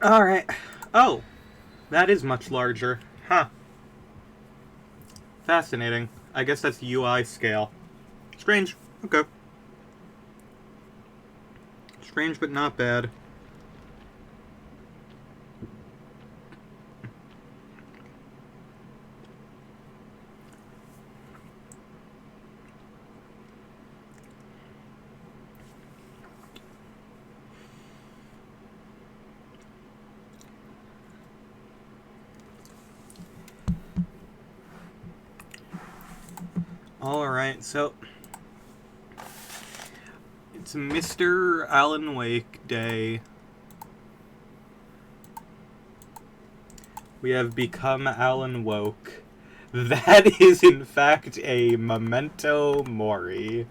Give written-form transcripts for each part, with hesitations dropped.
Alright. Oh, that is much larger. Huh. Fascinating. I guess that's UI scale. Strange. Okay. Strange but not bad. Alright, so it's Mr. Alan Wake Day. We have become Alan Woke. That is, in fact, a memento mori.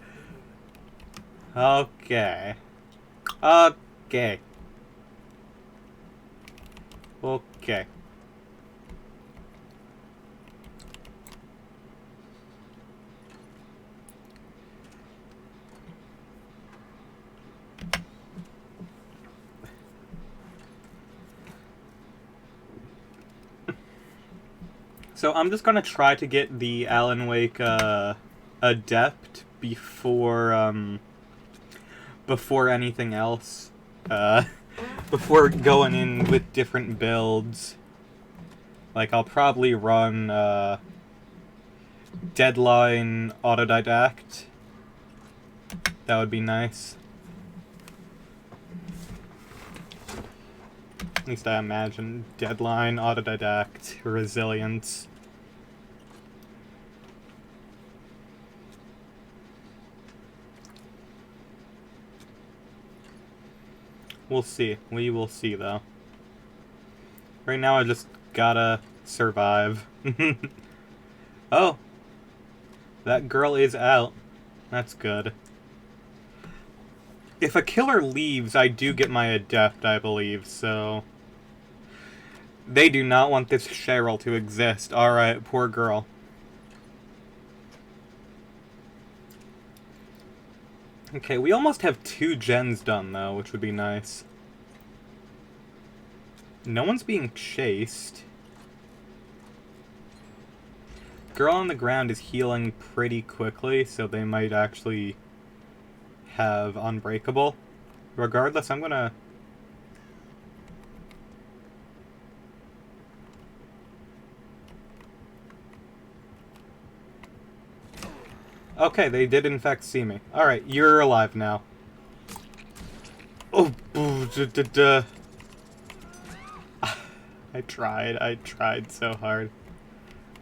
Okay. Okay. Okay. So I'm just gonna try to get the Alan Wake adept before anything else. Before going in with different builds. Like, I'll probably run Deadline Autodidact. That would be nice. At least I imagine. Deadline, Autodidact, Resilience. We'll see. We will see, though. Right now I just gotta survive. Oh! That girl is out. That's good. If a killer leaves, I do get my adept, I believe, so... They do not want this Cheryl to exist. Alright, poor girl. Okay, we almost have 2 gens done, though, which would be nice. No one's being chased. Girl on the ground is healing pretty quickly, so they might actually have Unbreakable. Regardless, I'm gonna... Okay, they did in fact see me. Alright, you're alive now. Oh, I tried so hard.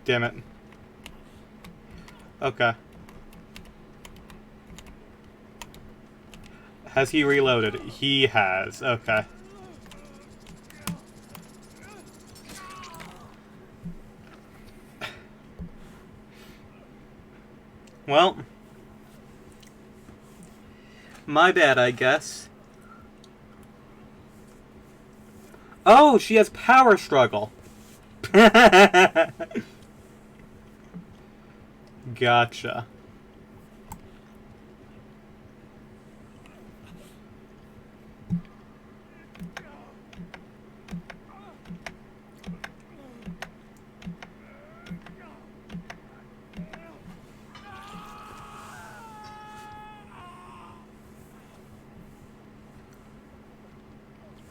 Damn it. Okay. Has he reloaded? He has. Okay. Well, my bad, I guess. Oh, she has power struggle. Gotcha.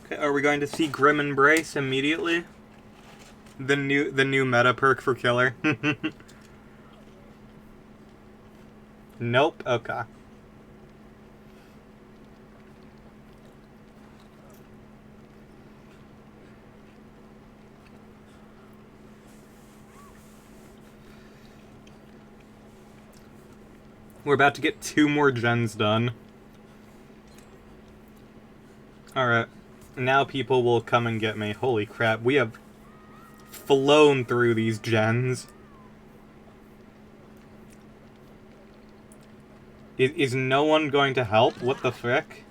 Okay, are we going to see Grim Embrace immediately? The new meta perk for killer. Nope. Okay. We're about to get 2 more gens done. Alright. Now people will come and get me. Holy crap, we have flown through these gens. Is no one going to help? What the frick?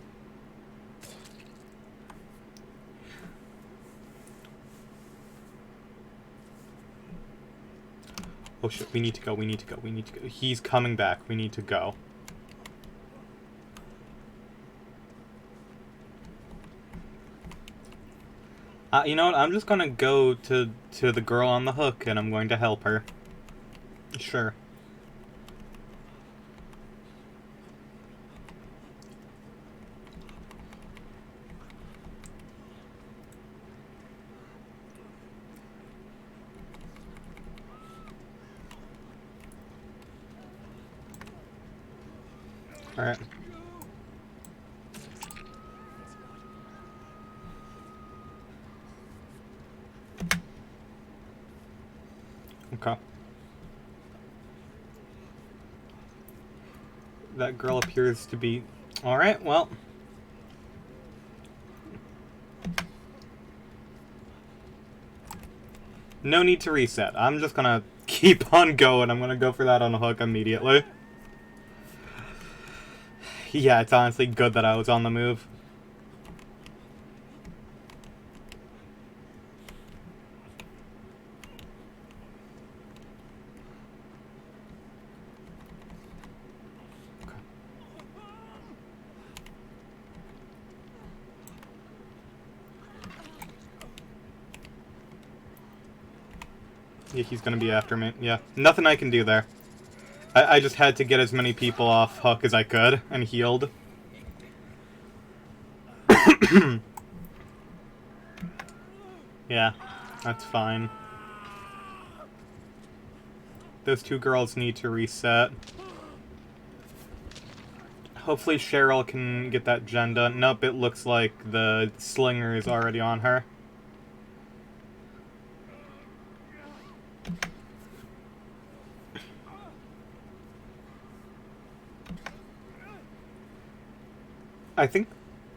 Oh shit, we need to go, we need to go, we need to go. He's coming back, we need to go. You know what? I'm just gonna go to the girl on the hook, and I'm going to help her. Sure. Alright. Okay. That girl appears to be... Alright, well... No need to reset. I'm just gonna keep on going. I'm gonna go for that on a hook immediately. Yeah, it's honestly good that I was on the move. Yeah, he's gonna be after me. Yeah, nothing I can do there. I just had to get as many people off hook as I could and healed. Yeah, that's fine. Those two girls need to reset. Hopefully Cheryl can get that gen done. Nope, it looks like the slinger is already on her. I think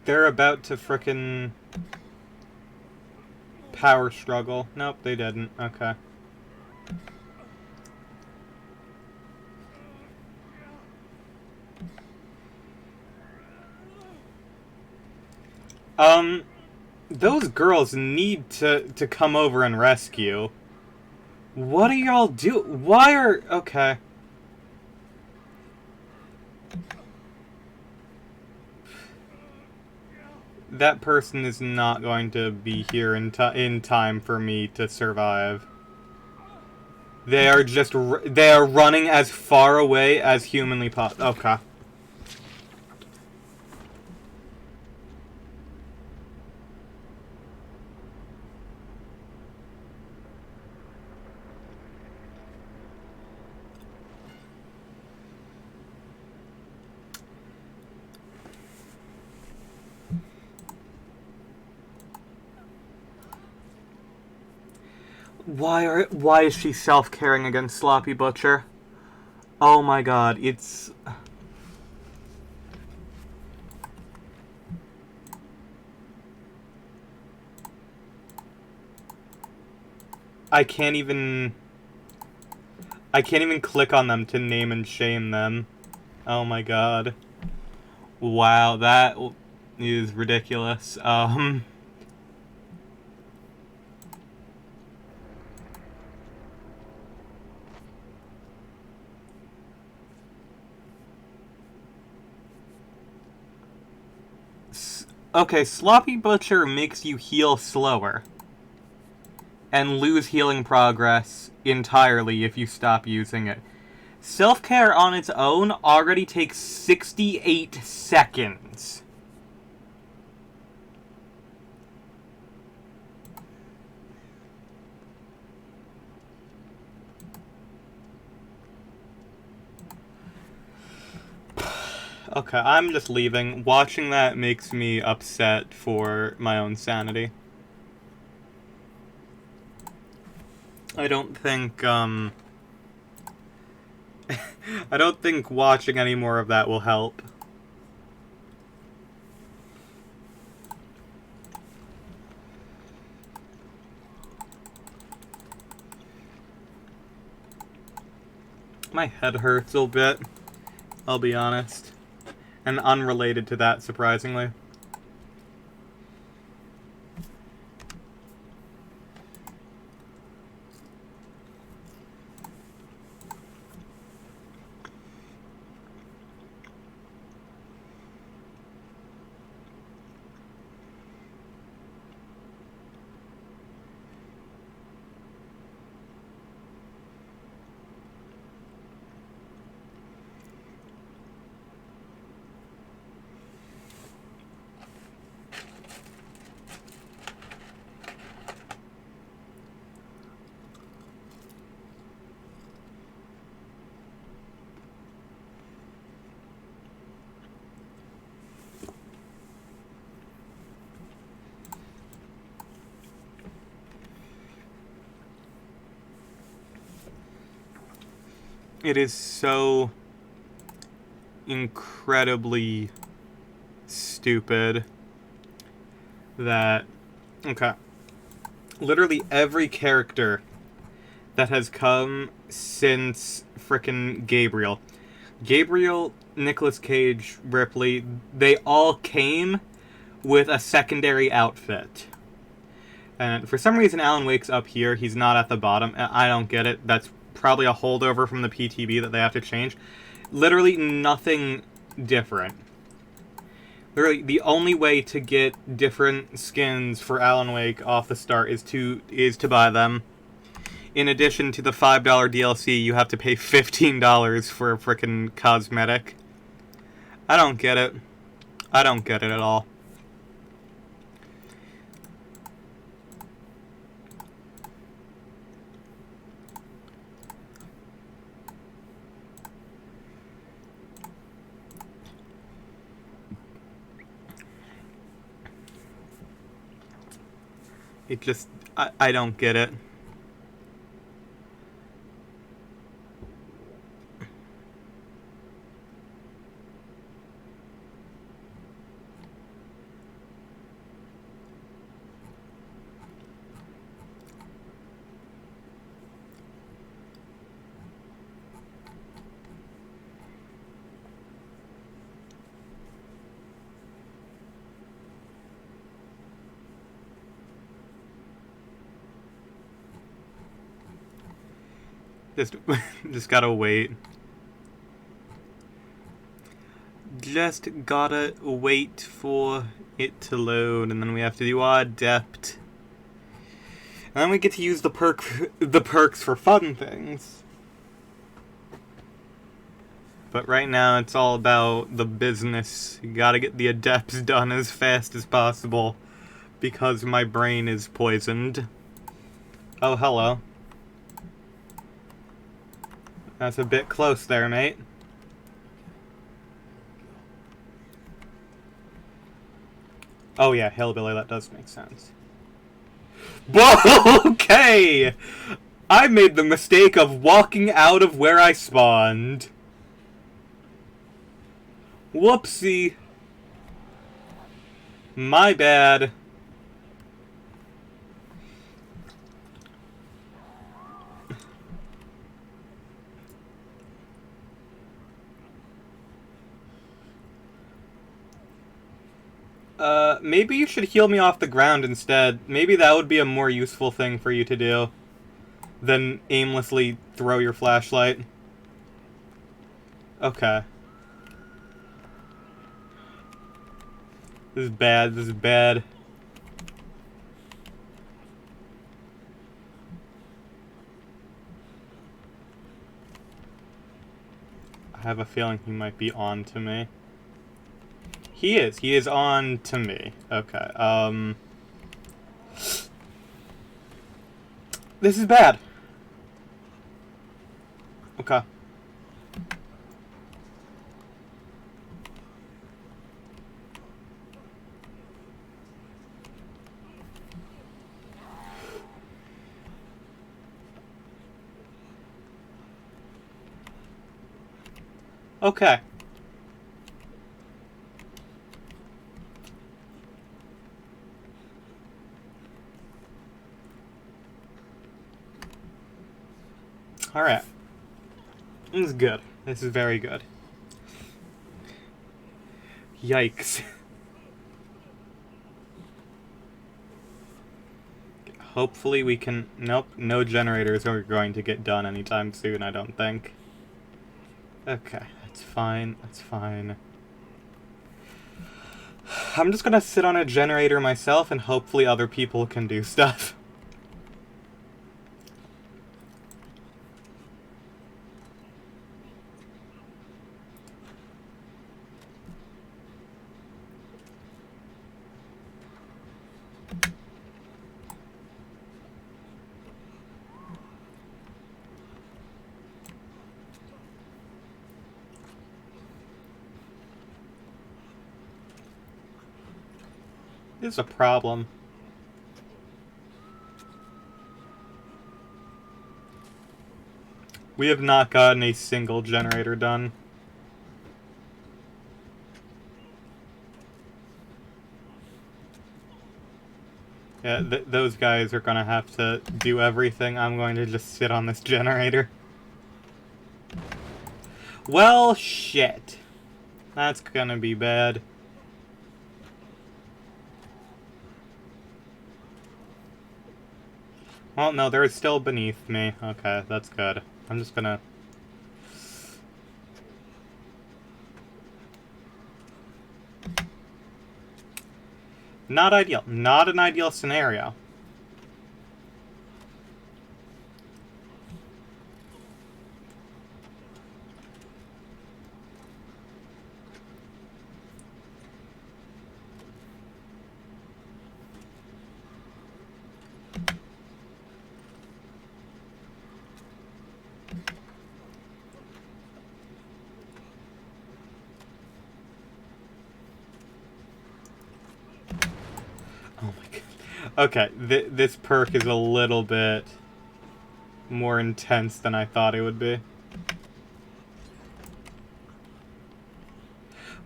they're about to frickin' power struggle. Nope, they didn't. Okay. Those girls need to come over and rescue. What are y'all do? Why are... Okay. That person is not going to be here in time for me to survive. They are just... They are running as far away as humanly possible. Okay. Why is she self-caring against Sloppy Butcher? Oh my god, it's... I can't even click on them to name and shame them. Oh my god. Wow, that is ridiculous. Okay, Sloppy Butcher makes you heal slower. And lose healing progress entirely if you stop using it. Self-care on its own already takes 68 seconds. Okay, I'm just leaving. Watching that makes me upset for my own sanity. I don't think, I don't think watching any more of that will help. My head hurts a bit, I'll be honest. And unrelated to that, surprisingly. It is so incredibly stupid that... Okay. Literally every character that has come since frickin' Gabriel, Nicolas Cage, Ripley, they all came with a secondary outfit. And for some reason Alan Wake's up here, he's not at the bottom. I don't get it. That's probably a holdover from the PTB that they have to change. Literally nothing different. Literally, the only way to get different skins for Alan Wake off the start is to buy them. In addition to the $5 DLC, you have to pay $15 for a frickin' cosmetic. I don't get it. I don't get it at all. It just... I don't get it. Just gotta wait. Just gotta wait for it to load, and then we have to do our adept. And then we get to use the perks for fun things. But right now it's all about the business. You gotta get the adepts done as fast as possible, because my brain is poisoned. Oh, hello. That's a bit close there, mate. Oh yeah, hillbilly, that does make sense. Whoa, okay! I made the mistake of walking out of where I spawned. Whoopsie. My bad. Maybe you should heal me off the ground instead. Maybe that would be a more useful thing for you to do than aimlessly throw your flashlight. Okay. This is bad, this is bad. I have a feeling he might be on to me. He is on to me. Okay, this is bad. Okay. Okay. Alright. This is good. This is very good. Yikes. Hopefully we can... Nope, no generators are going to get done anytime soon, I don't think. Okay, that's fine, that's fine. I'm just gonna sit on a generator myself and hopefully other people can do stuff. This is a problem. We have not gotten a single generator done. Yeah, those guys are gonna have to do everything. I'm going to just sit on this generator. Well, shit. That's gonna be bad. Well, no, they're still beneath me. Okay, that's good. I'm just gonna... Not ideal. Not an ideal scenario. Oh my god. Okay, this perk is a little bit more intense than I thought it would be.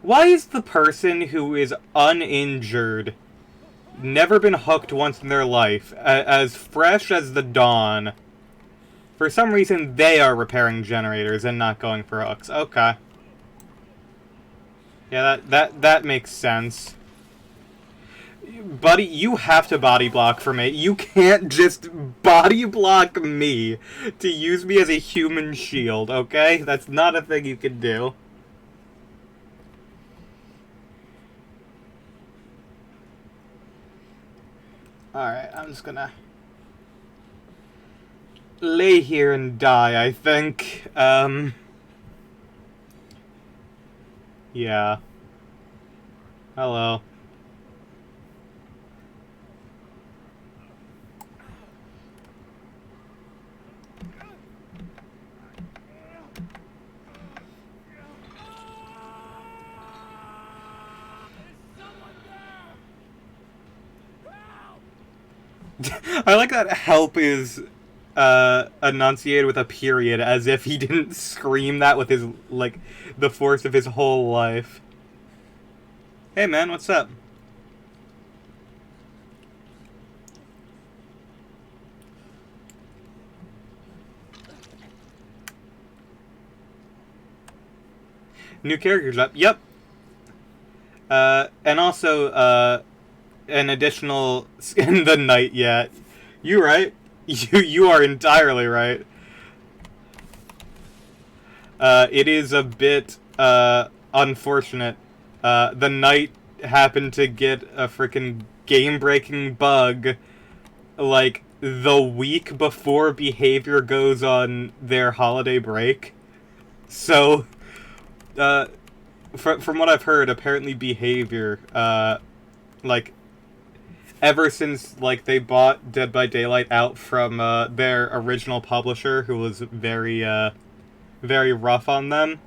Why is the person who is uninjured, never been hooked once in their life, as fresh as the dawn, for some reason they are repairing generators and not going for hooks? Okay. Yeah, that makes sense. Buddy, you have to body block for me. You can't just body block me to use me as a human shield, okay? That's not a thing you can do. Alright, I'm just gonna lay here and die, I think. Yeah. Hello. I like that help is enunciated with a period, as if he didn't scream that with his, like, the force of his whole life. Hey man, what's up? New characters up. Yep. And also, an additional in the night yet. You right. You are entirely right. It is a bit, unfortunate. The knight happened to get a freaking game-breaking bug, like, the week before Behavior goes on their holiday break. So, from what I've heard, apparently Behavior, like, ever since, like, they bought Dead by Daylight out from, their original publisher, who was very, very rough on them,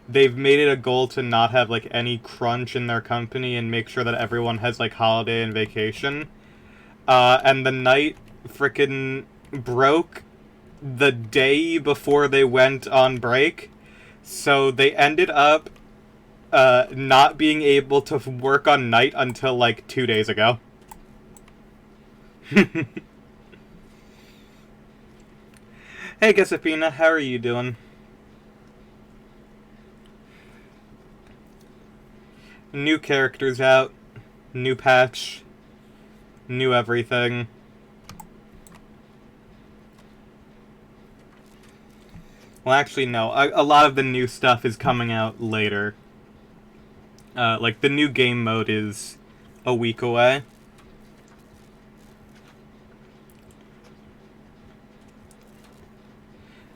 they've made it a goal to not have, like, any crunch in their company and make sure that everyone has, like, holiday and vacation. And the night frickin' broke the day before they went on break, so they ended up, not being able to work on night until, like, 2 days ago. Hey, Gasapina, how are you doing? New characters out, new patch, new everything. Well, actually, no. A lot of the new stuff is coming out later. Like, the new game mode is a week away.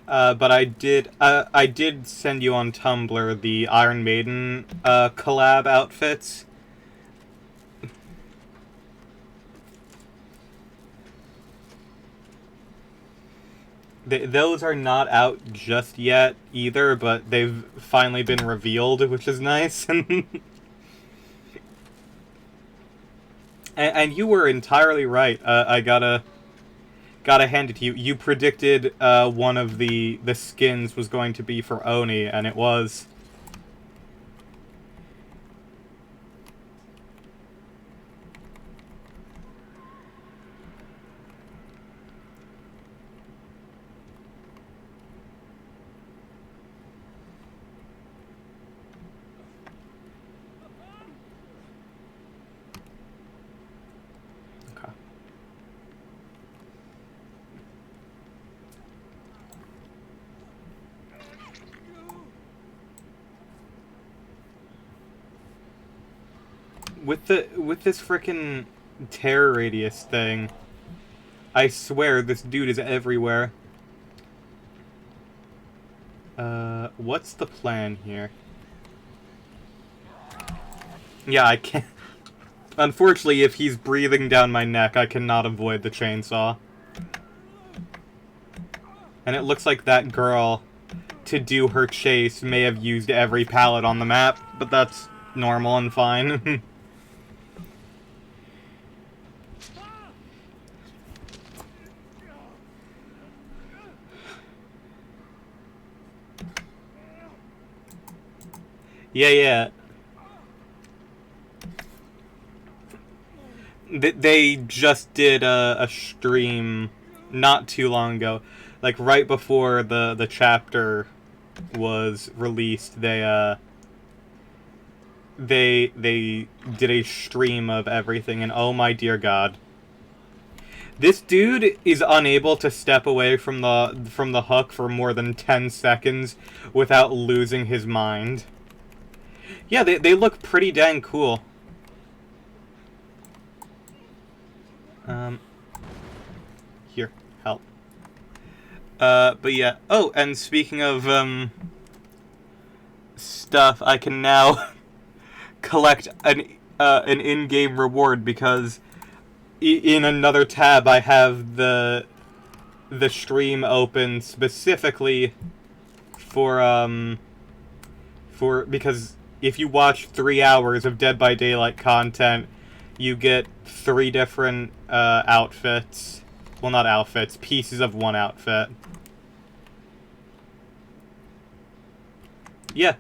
But I did send you on Tumblr the Iron Maiden collab outfits. Those are not out just yet either, but they've finally been revealed, which is nice. And you were entirely right. I gotta Gotta hand it to you. You predicted one of the skins was going to be for Oni, and it was. With this frickin' terror radius thing, I swear this dude is everywhere. What's the plan here? Yeah, I can't. Unfortunately, if he's breathing down my neck, I cannot avoid the chainsaw. And it looks like that girl, to do her chase, may have used every pallet on the map, but that's normal and fine. Yeah. They just did a stream not too long ago. Like, right before the chapter was released, they did a stream of everything, and oh my dear god. This dude is unable to step away from the hook for more than 10 seconds without losing his mind. Yeah, they look pretty dang cool. Here, help. But yeah. Oh, and speaking of, stuff, I can now collect an in-game reward because in another tab I have the stream open specifically for because if you watch 3 hours of Dead by Daylight content, you get 3 different outfits. Well, not outfits, pieces of one outfit. Yeah.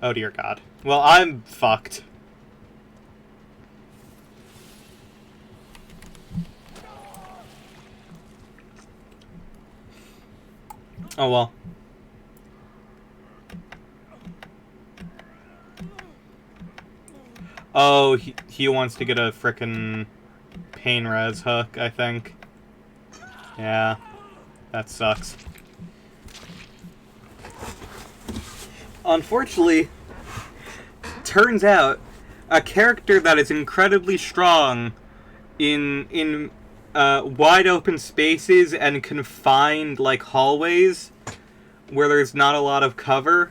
Oh dear god. Well, I'm fucked. Oh well. Oh, he wants to get a frickin' pain res hook, I think. Yeah, that sucks. Unfortunately, turns out a character that is incredibly strong in wide open spaces and confined like hallways where there's not a lot of cover.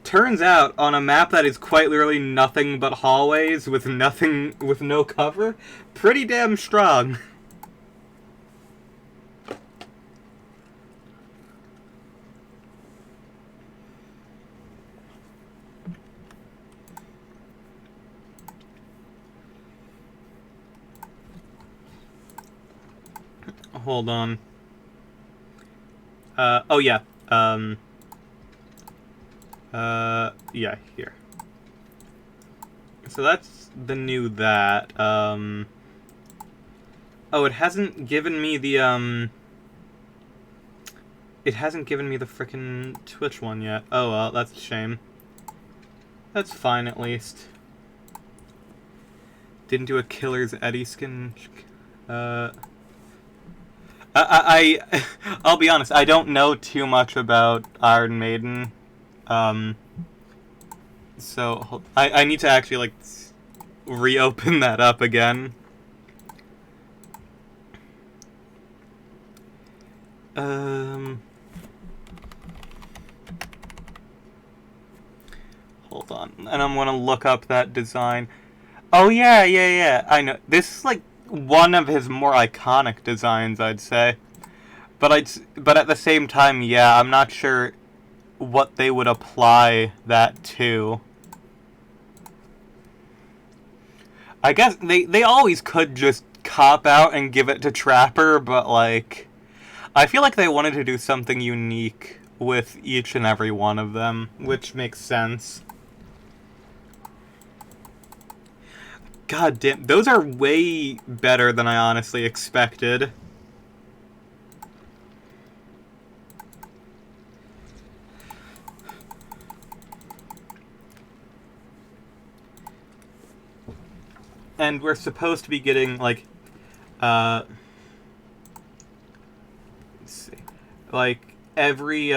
Turns out, on a map that is quite literally nothing but hallways with no cover, pretty damn strong. Hold on. Oh yeah. Yeah, here. So that's the new that. Oh, it hasn't given me the, it hasn't given me the frickin' Twitch one yet. Oh, well, that's a shame. That's fine, at least. Didn't do a Killer's Eddie skin. I'll be honest, I don't know too much about Iron Maiden. So, I need to actually, like, reopen that up again. Hold on. And I'm gonna look up that design. Oh, yeah. I know. This is, like, one of his more iconic designs, I'd say. But at the same time, yeah, I'm not sure what they would apply that to. I guess they always could just cop-out and give it to Trapper, but, like, I feel like they wanted to do something unique with each and every one of them, which makes sense. God damn, those are way better than I honestly expected. And we're supposed to be getting, like, let's see, like, every,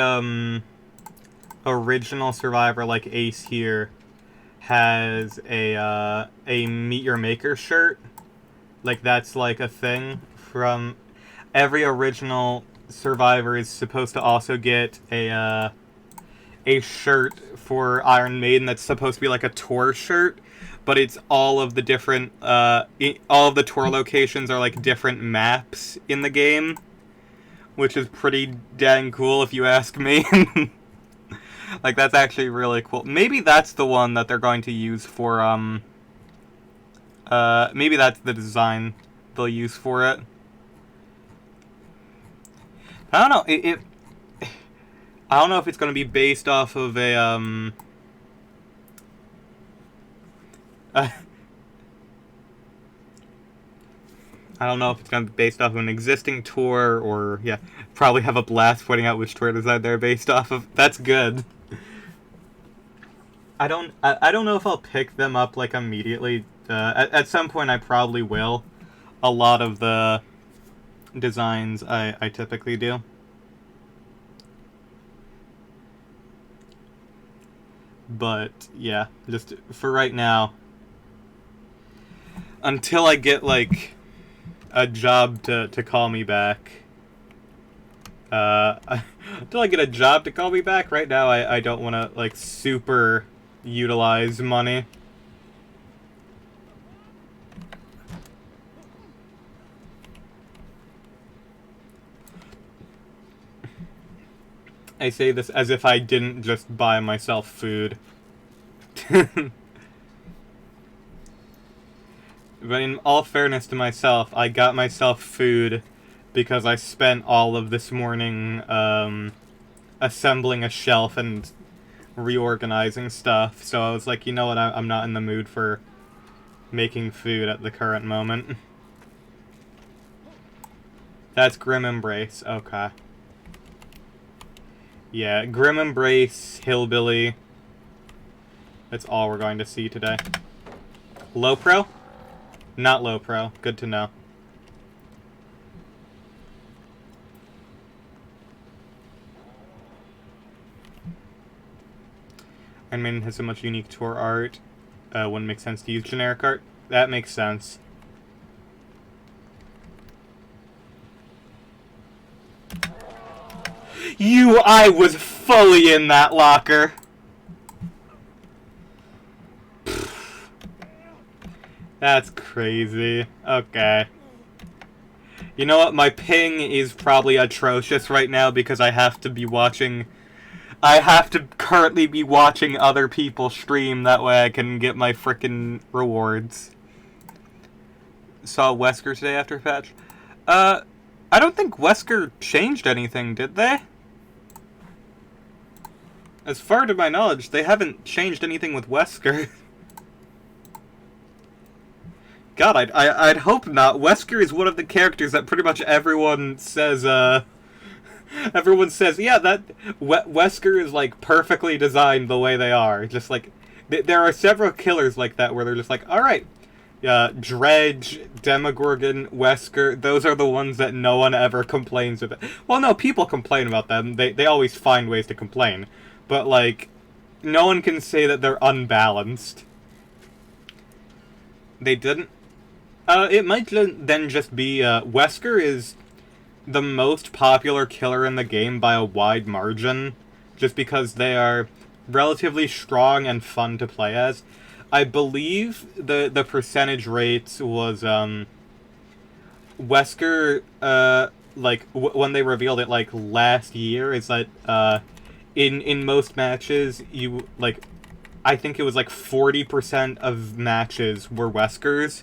original survivor, like Ace here, has a Meet Your Maker shirt. Like, that's, like, a thing from... Every original survivor is supposed to also get a shirt for Iron Maiden that's supposed to be, like, a tour shirt. But it's all of the different, all of the tour locations are, like, different maps in the game. Which is pretty dang cool, if you ask me. Like, that's actually really cool. Maybe that's the one that they're going to use for, maybe that's the design they'll use for it. I don't know, I don't know if it's going to be based off of a, I don't know if it's going to be based off of an existing tour, or, yeah, probably have a blast pointing out which tour design they're based off of. That's good. I don't know if I'll pick them up, like, immediately. At some point I probably will. A lot of the designs I typically do. But, yeah, just for right now, until I get, like, a job to call me back, until I get a job to call me back, right now I don't want to, like, super utilize money. I say this as if I didn't just buy myself food. But in all fairness to myself, I got myself food because I spent all of this morning assembling a shelf and reorganizing stuff. So I was like, you know what, I'm not in the mood for making food at the current moment. That's Grim Embrace, okay. Yeah, Grim Embrace, Hillbilly. That's all we're going to see today. Low Pro? Not Low Pro. Good to know. Iron Maiden has so much unique tour art. Wouldn't make sense to use generic art. That makes sense. I was fully in that locker. That's crazy. Okay. You know what? My ping is probably atrocious right now because I have to be watching... I have to currently be watching other people stream, that way I can get my frickin' rewards. Saw Wesker today after patch. I don't think Wesker changed anything, did they? As far to my knowledge, they haven't changed anything with Wesker. God, I'd hope not. Wesker is one of the characters that pretty much everyone says, everyone says, yeah, that Wesker is, like, perfectly designed the way they are. Just, like, there are several killers like that where they're just like, alright, Dredge, Demogorgon, Wesker, those are the ones that no one ever complains about. Well, no, people complain about them. They always find ways to complain. But, like, no one can say that they're unbalanced. They didn't. It might then just be, Wesker is the most popular killer in the game by a wide margin, just because they are relatively strong and fun to play as. I believe the percentage rates was, Wesker, like, when they revealed it, like, last year, is that, in most matches, you, like, I think it was, like, 40% of matches were Weskers,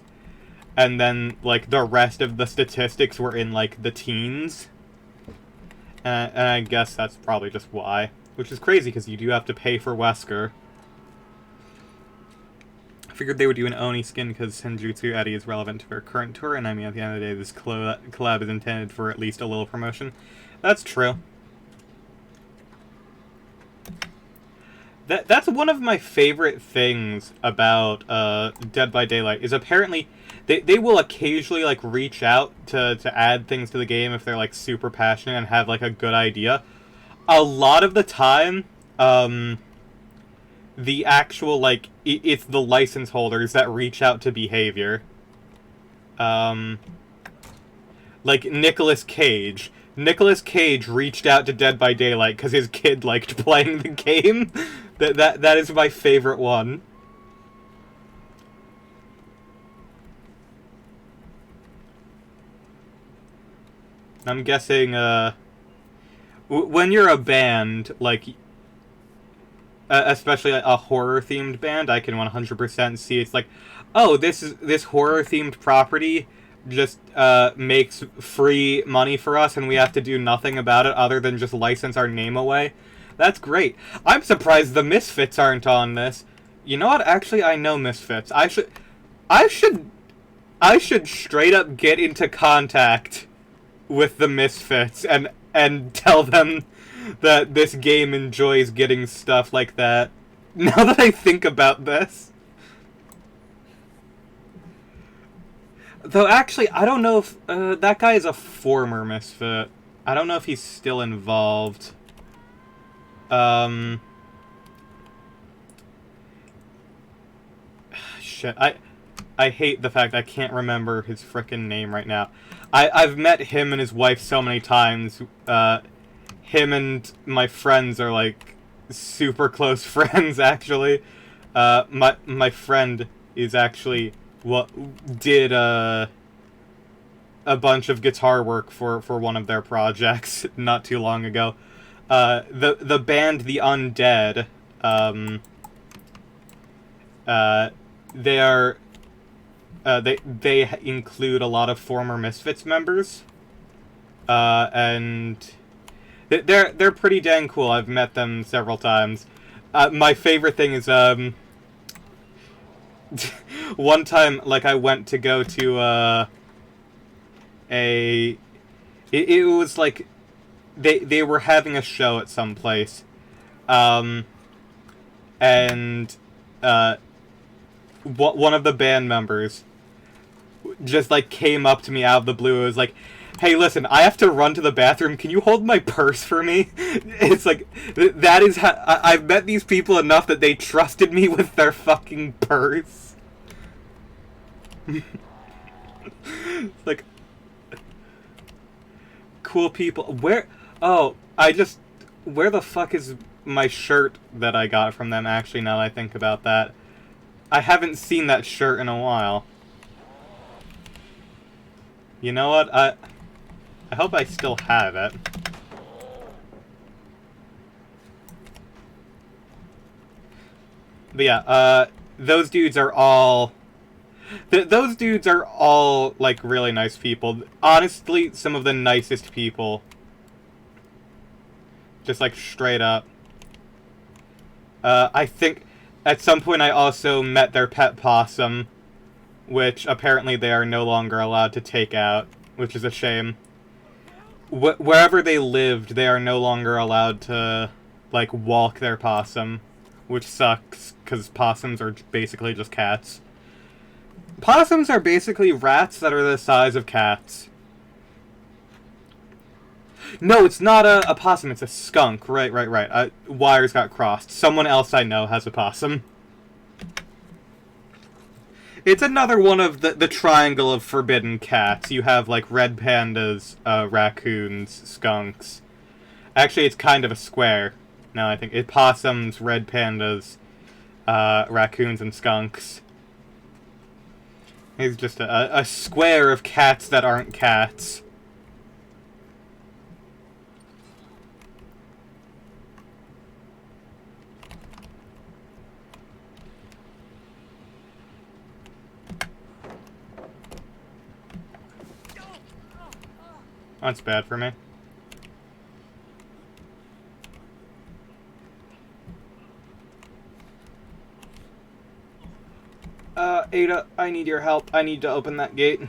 and then, like, the rest of the statistics were in, like, the teens. And I guess that's probably just why. Which is crazy, because you do have to pay for Wesker. I figured they would do an Oni skin, because Senjutsu Eddie is relevant to their current tour, and I mean, at the end of the day, this collab is intended for at least a little promotion. That's true. That's one of my favorite things about Dead by Daylight, is apparently they will occasionally, like, reach out to add things to the game if they're, like, super passionate and have, like, a good idea. A lot of the time, the actual, like, it's the license holders that reach out to Behavior. Like, Nicolas Cage. Nicolas Cage reached out to Dead by Daylight because his kid liked playing the game. That is my favorite one. I'm guessing, when you're a band, like, especially a horror-themed band, I can 100% see it's like, oh, this horror-themed property just makes free money for us, and we have to do nothing about it other than just license our name away. That's great. I'm surprised the Misfits aren't on this. You know what? Actually, I know Misfits. I should straight up get into contact with the Misfits and tell them that this game enjoys getting stuff like that. Now that I think about this. Though, actually, I don't know if... that guy is a former Misfit. I don't know if he's still involved. Shit, I hate the fact I can't remember his frickin' name right now. I've met him and his wife so many times. Him and my friends are, like, super close friends, actually. My friend is actually what did a bunch of guitar work for one of their projects not too long ago. The band The Undead, they are they include a lot of former Misfits members, and they're pretty dang cool. I've met them several times. My favorite thing is one time, like, I went to go to it was like they were having a show at some place, and one of the band members just, like, came up to me out of the blue. It was like, hey, listen, I have to run to the bathroom. Can you hold my purse for me? It's like, that is how... I've met these people enough that they trusted me with their fucking purse. Like, cool people. Where... Oh, where the fuck is my shirt that I got from them, actually, now that I think about that? I haven't seen that shirt in a while. You know what? I hope I still have it. But yeah, those dudes are all... those dudes are all, like, really nice people. Honestly, some of the nicest people. Just, like, straight up. I think at some point I also met their pet possum, which apparently they are no longer allowed to take out, which is a shame. Wherever they lived, they are no longer allowed to, like, walk their possum, which sucks, because possums are basically just cats. Possums are basically rats that are the size of cats. No, it's not a possum, it's a skunk. Right. Wires got crossed. Someone else I know has a possum. It's another one of the triangle of forbidden cats. You have, like, red pandas, raccoons, skunks. Actually, it's kind of a square. No, I think it's possums, red pandas, raccoons, and skunks. It's just a square of cats that aren't cats. That's bad for me. Ada, I need your help. I need to open that gate.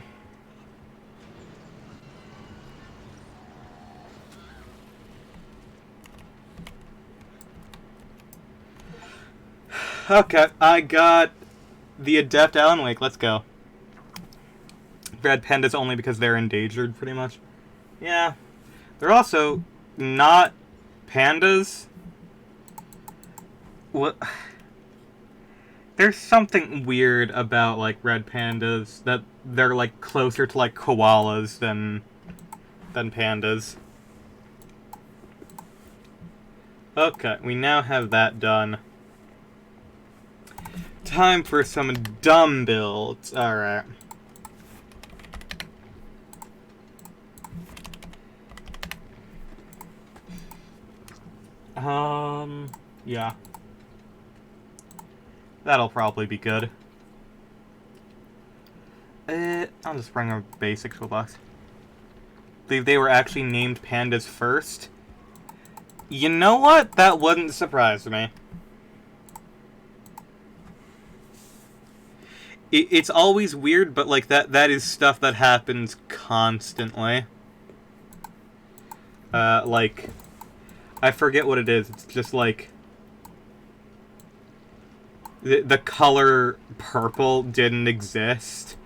Okay, I got the Adept Alan Wake. Let's go. Red pandas only because they're endangered, pretty much. Yeah. They're also not pandas. What? There's something weird about, like, red pandas, that they're, like, closer to, like, koalas than pandas. Okay, we now have that done. Time for some dumb builds. Alright. Yeah. That'll probably be good. I'll just bring a basic toolbox. They were actually named pandas first. You know what? That wouldn't surprise me. It's always weird, but like that is stuff that happens constantly. Like, I forget what it is. It's just like the color purple didn't exist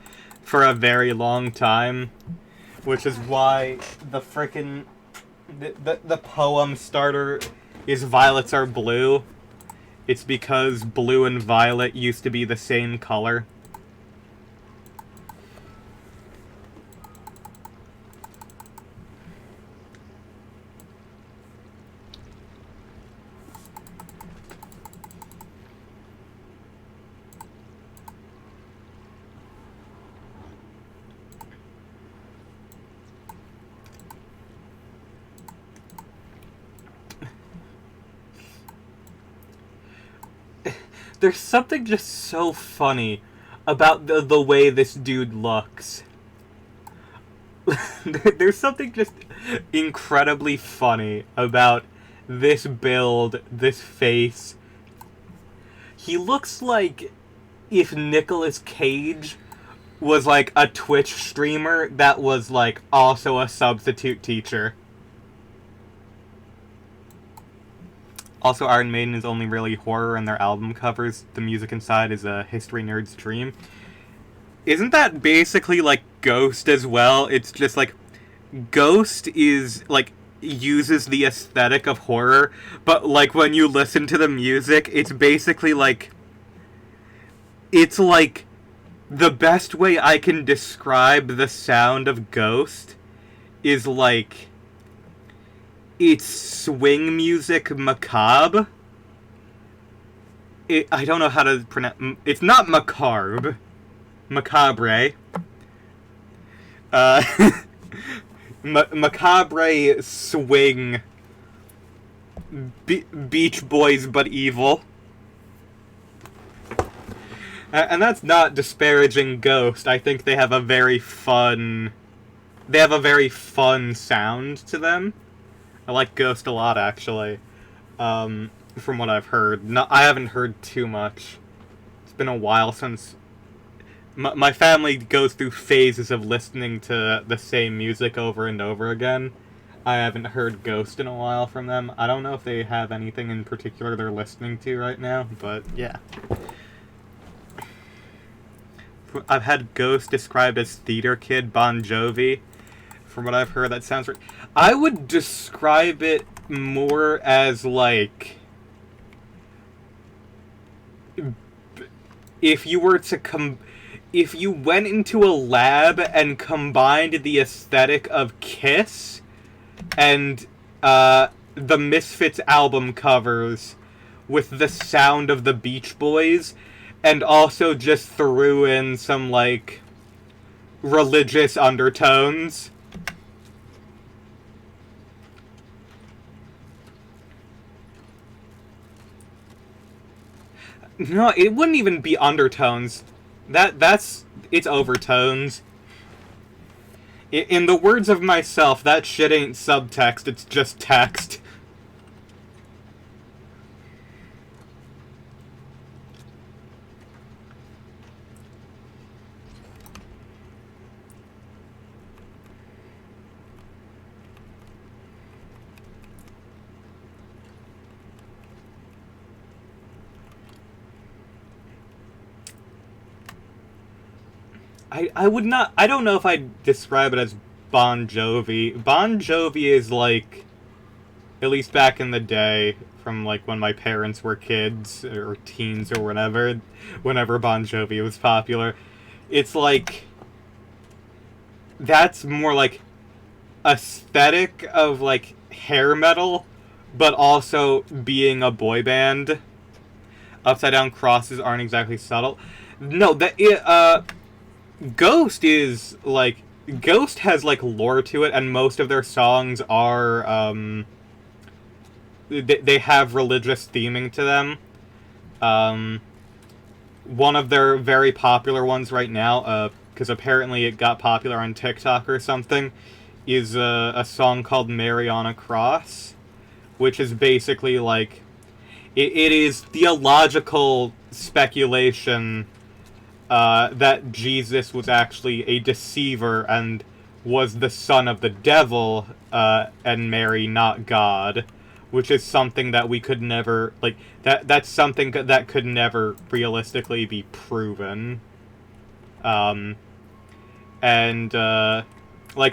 for a very long time, which is why the frickin' the poem starter is violets are blue. It's because blue and violet used to be the same color. There's something just so funny about the way this dude looks. There's something just incredibly funny about this build, this face. He looks like if Nicolas Cage was like a Twitch streamer that was like also a substitute teacher. Also, Iron Maiden is only really horror in their album covers. The music inside is a history nerd's dream. Isn't that basically like Ghost as well? It's just like Ghost is like uses the aesthetic of horror, but like when you listen to the music, it's basically like it's like the best way I can describe the sound of Ghost is like it's swing music macabre. I don't know how to pronounce. It's not macabre. Macabre. Macabre swing. Beach Boys but evil. And that's not disparaging Ghost. I think they have a very fun. They have a very fun sound to them. I like Ghost a lot, actually. From what I've heard. No, I haven't heard too much. It's been a while since... My family goes through phases of listening to the same music over and over again. I haven't heard Ghost in a while from them. I don't know if they have anything in particular they're listening to right now, but yeah. I've had Ghost described as theater kid Bon Jovi. From what I've heard, that sounds right. I would describe it more as, like... If you were to if you went into a lab and combined the aesthetic of Kiss and, the Misfits album covers with the sound of the Beach Boys, and also just threw in some, like, religious undertones... No, it wouldn't even be undertones. It's overtones. In the words of myself, that shit ain't subtext, it's just text. I would not... I don't know if I'd describe it as Bon Jovi. Bon Jovi is like... At least back in the day, from like when my parents were kids, or teens or whatever, whenever Bon Jovi was popular. It's like... That's more like aesthetic of like hair metal, but also being a boy band. Upside down crosses aren't exactly subtle. No, Ghost is like... Ghost has like lore to it, and most of their songs are they have religious theming to them. One of their very popular ones right now, because apparently it got popular on TikTok or something, is a song called Mary on a Cross, which is basically like... It is theological speculation that Jesus was actually a deceiver and was the son of the devil, and Mary not God, which is something that we could never... Like, that's something that could never realistically be proven. Like,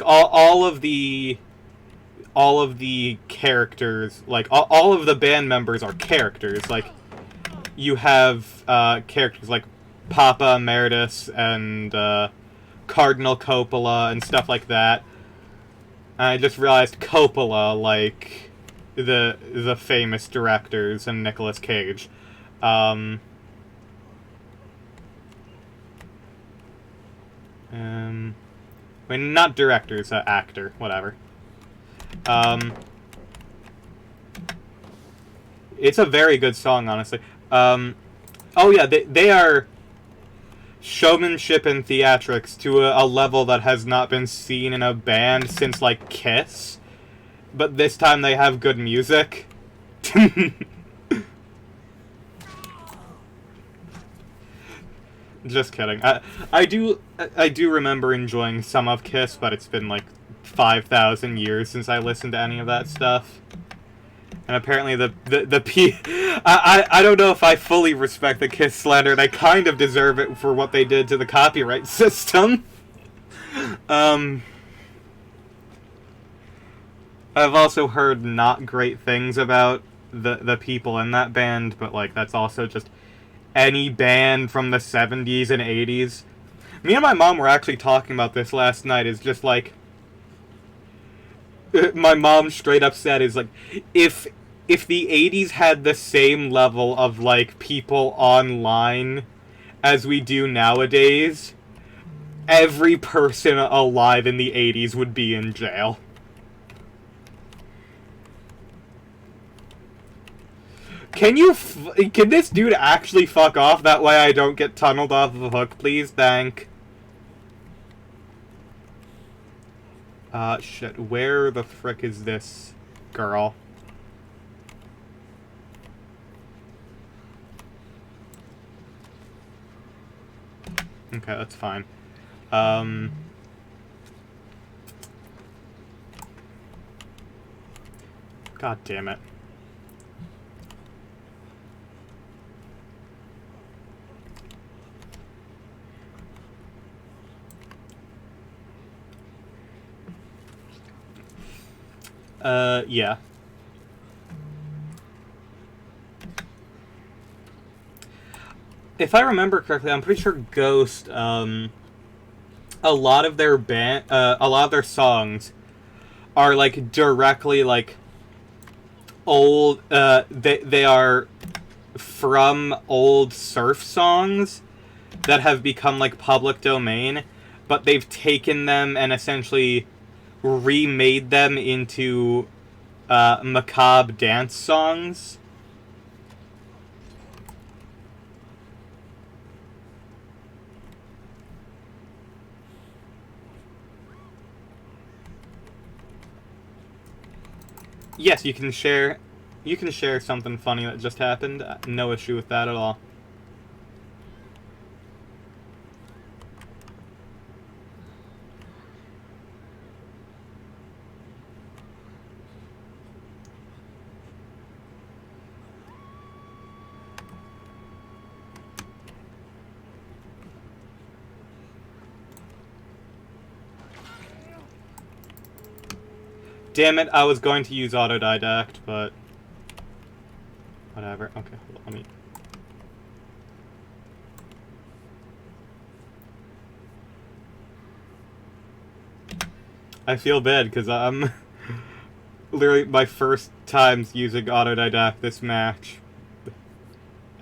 all of the characters, like, all of the band members are characters. Like, you have characters like Papa Emeritus and Cardinal Coppola and stuff like that. And I just realized Coppola, like the famous directors, and Nicolas Cage. I mean, not directors, actor, whatever. It's a very good song, honestly. Oh yeah, they are showmanship and theatrics to a level that has not been seen in a band since, like, Kiss. But this time they have good music. Just kidding. I do remember enjoying some of Kiss, but it's been like 5,000 years since I listened to any of that stuff. And apparently I don't know if I fully respect the Kiss slander, and I kind of deserve it for what they did to the copyright system. I've also heard not great things about the people in that band, but like that's also just any band from the 70s and 80s. Me and my mom were actually talking about this last night. Is just like, my mom straight up said is like, if the 80s had the same level of like people online as we do nowadays, every person alive in the 80s would be in jail. Can this dude actually fuck off? That way I don't get tunneled off the hook, please? Thank. Shit. Where the frick is this girl? Okay, that's fine. God damn it. Yeah. If I remember correctly, I'm pretty sure Ghost, a lot of their songs are, like, directly, like, old, they are from old surf songs that have become, like, public domain, but they've taken them and essentially remade them into macabre dance songs. Yes, you can share. You can share something funny that just happened. No issue with that at all. Damn it, I was going to use autodidact, but whatever. Okay, hold on, let me... I feel bad, because I'm literally my first times using autodidact this match.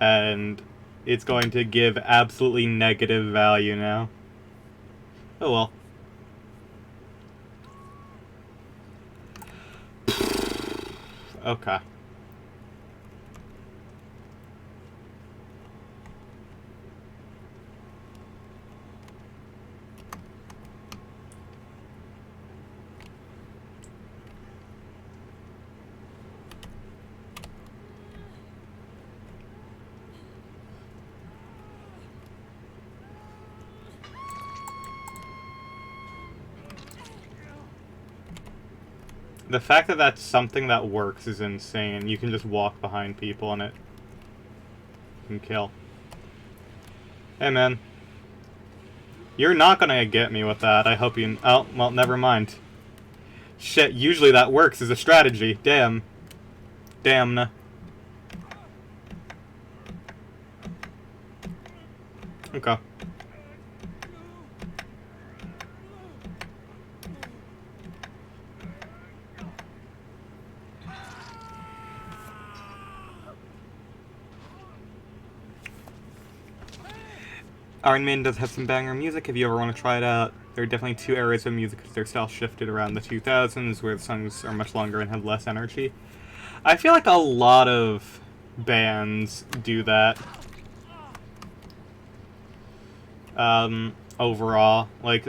And it's going to give absolutely negative value now. Oh well. Okay. The fact that that's something that works is insane. You can just walk behind people and it can kill. Hey, man. You're not gonna get me with that. I hope you... Oh, well, never mind. Shit, usually that works as a strategy. Damn. Damn. Okay. Iron Maiden does have some banger music if you ever want to try it out. There are definitely two eras of music because their style shifted around the 2000s where the songs are much longer and have less energy. I feel like a lot of bands do that. Overall. Like,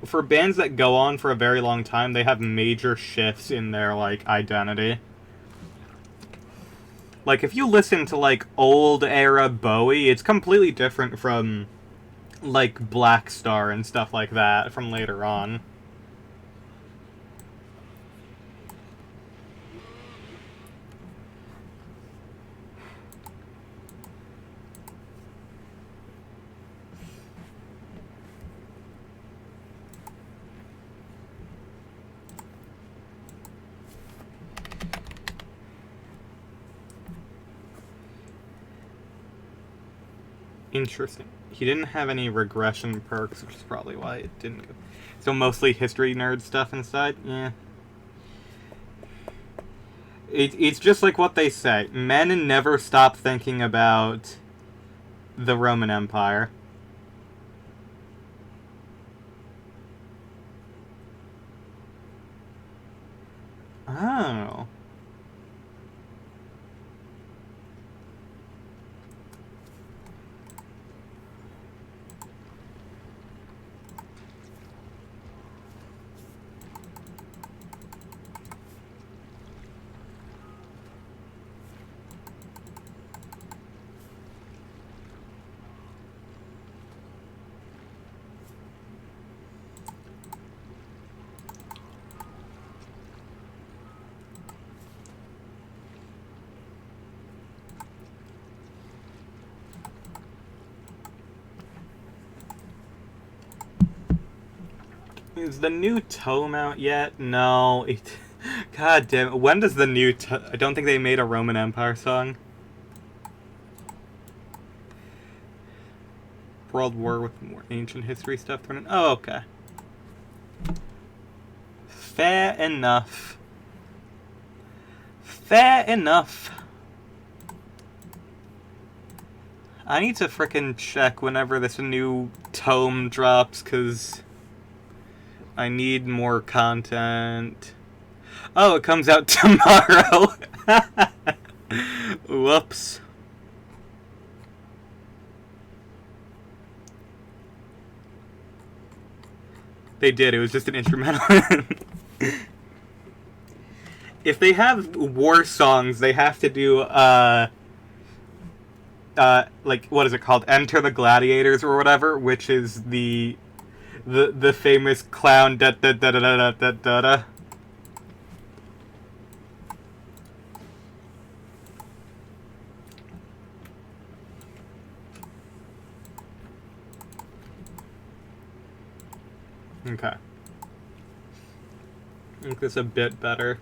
for bands that go on for a very long time, they have major shifts in their, like, identity. Like, if you listen to, like, old era Bowie, it's completely different from, like, Black Star and stuff like that from later on. Interesting. He didn't have any regression perks, which is probably why it didn't go. So mostly history nerd stuff inside? Yeah. It's just like what they say. Men never stop thinking about the Roman Empire. Oh. Is the new tome out yet? No. God damn it. When does the new I don't think they made a Roman Empire song. World War with more ancient history stuff thrown in. Oh, okay. Fair enough. Fair enough. I need to frickin' check whenever this new tome drops, because I need more content. Oh, it comes out tomorrow. Whoops. They did. It was just an instrumental. if they have war songs, they have to do like, what is it called? Enter the Gladiators or whatever, which is the famous clown da da da da da da da da. Okay. Make this a bit better.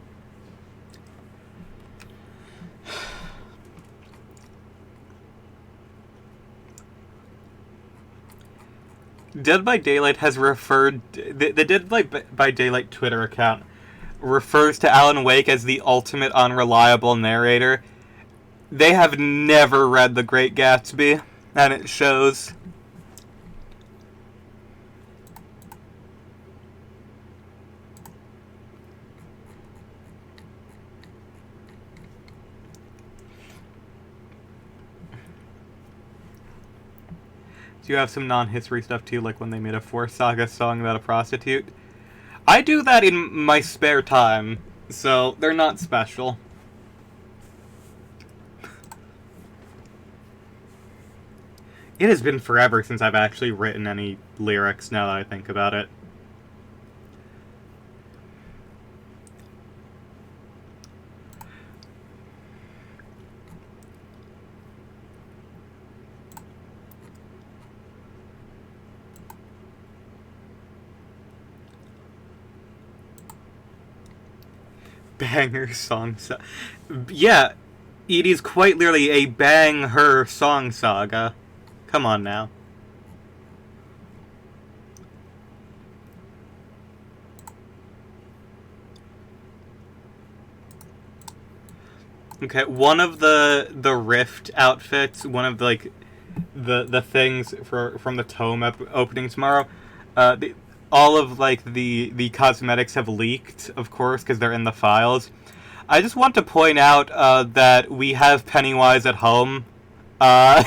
Dead by Daylight has referred... The Dead by Daylight Twitter account refers to Alan Wake as the ultimate unreliable narrator. They have never read The Great Gatsby, and it shows. Do you have some non-history stuff too, like when they made a Force Saga song about a prostitute? I do that in my spare time, so they're not special. It has been forever since I've actually written any lyrics, now that I think about it. Banger song saga. Yeah, it is quite literally a bang-her song saga. Come on now. Okay, one of the Rift outfits, one of the things from the Tome opening tomorrow, all of the cosmetics have leaked, of course, because they're in the files. I just want to point out that we have Pennywise at home. Oh,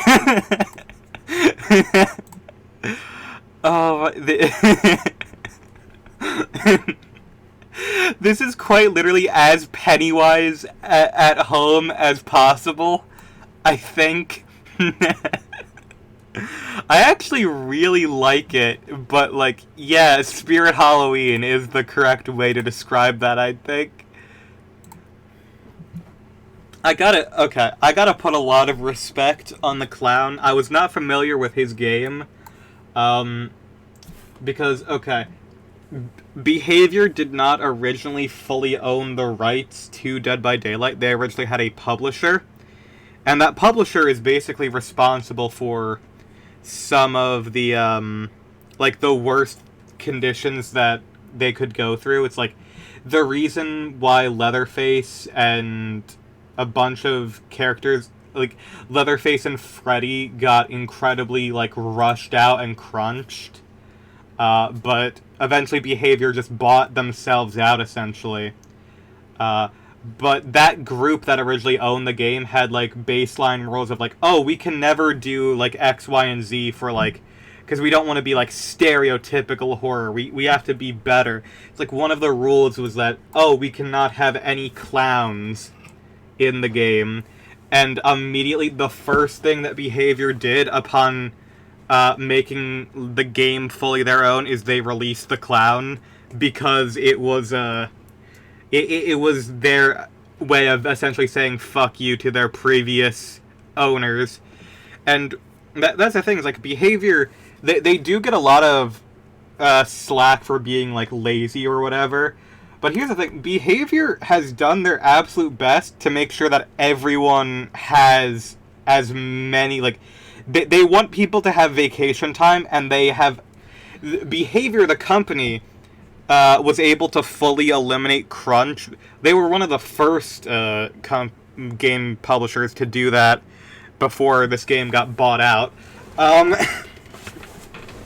this is quite literally as Pennywise at home as possible, I think. I actually really like it, but, yeah, Spirit Halloween is the correct way to describe that, I think. I gotta put a lot of respect on the clown. I was not familiar with his game, because, Behavior did not originally fully own the rights to Dead by Daylight. They originally had a publisher, and that publisher is basically responsible for some of the, the worst conditions that they could go through. It's the reason why Leatherface and a bunch of characters, Leatherface and Freddy, got incredibly, rushed out and crunched. But eventually Behavior just bought themselves out, essentially. But that group that originally owned the game had, baseline rules of, oh, we can never do, X, Y, and Z for, because we don't want to be, stereotypical horror. We have to be better. It's one of the rules was that, oh, we cannot have any clowns in the game. And immediately the first thing that Behavior did upon making the game fully their own is they released the clown, because it was it was their way of essentially saying fuck you to their previous owners. And that's the thing, is Behavior, they do get a lot of slack for being lazy or whatever, but here's the thing, Behavior has done their absolute best to make sure that everyone has as many, they want people to have vacation time, and they have... Behavior, the company, was able to fully eliminate crunch. They were one of the first game publishers to do that before this game got bought out.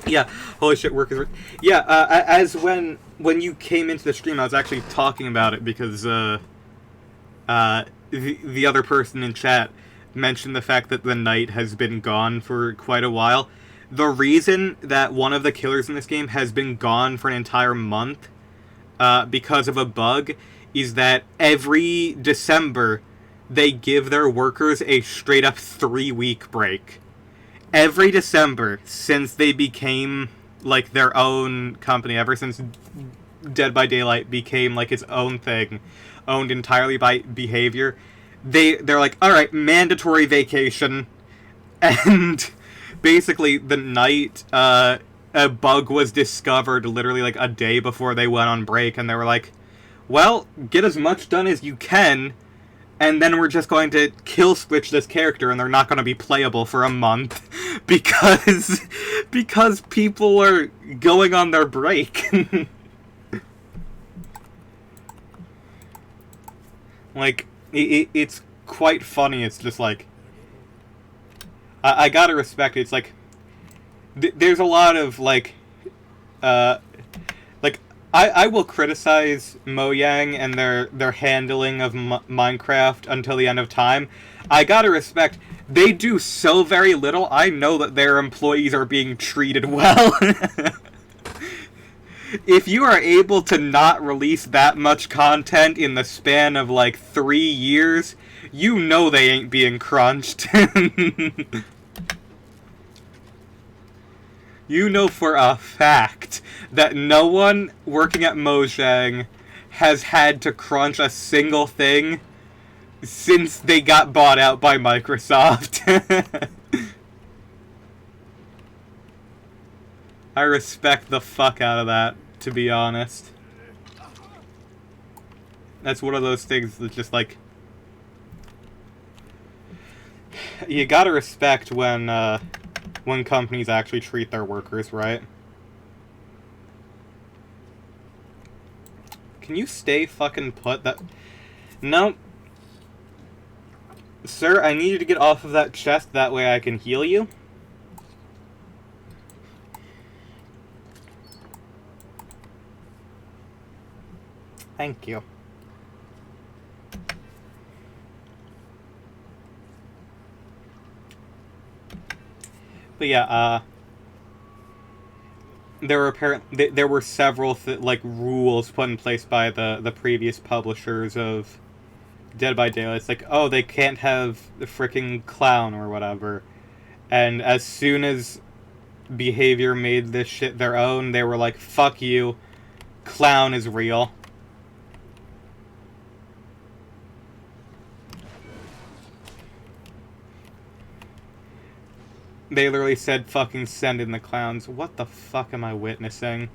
Yeah, holy shit, work is... Yeah, as when you came into the stream, I was actually talking about it, because the other person in chat mentioned the fact that the night has been gone for quite a while. The reason that one of the killers in this game has been gone for an entire month, because of a bug, is that every December they give their workers a straight up 3-week break. Every December since they became like their own company, ever since Dead by Daylight became like its own thing, owned entirely by Behavior, they're like, all right, mandatory vacation. And basically the night a bug was discovered literally like a day before they went on break, and they were like, well, get as much done as you can, and then we're just going to kill switch this character, and they're not going to be playable for a month because people are going on their break. Like, it's quite funny. It's just like, I gotta respect it. It's like, there's a lot of like I will criticize Mojang and their handling of Minecraft until the end of time. I gotta respect, they do so very little. I know that their employees are being treated well. If you are able to not release that much content in the span of like 3 years, you know they ain't being crunched. You know for a fact that no one working at Mojang has had to crunch a single thing since they got bought out by Microsoft. I respect the fuck out of that, to be honest. That's one of those things that's just like, you gotta respect when companies actually treat their workers right. Can you stay fucking put? That... No. Sir, I need you to get off of that chest, that way I can heal you. Thank you. But yeah, there were several like rules put in place by the previous publishers of Dead by Daylight. It's like, oh, they can't have the freaking clown or whatever. And as soon as Behavior made this shit their own, they were like, fuck you, clown is real. They literally said, fucking send in the clowns. What the fuck am I witnessing?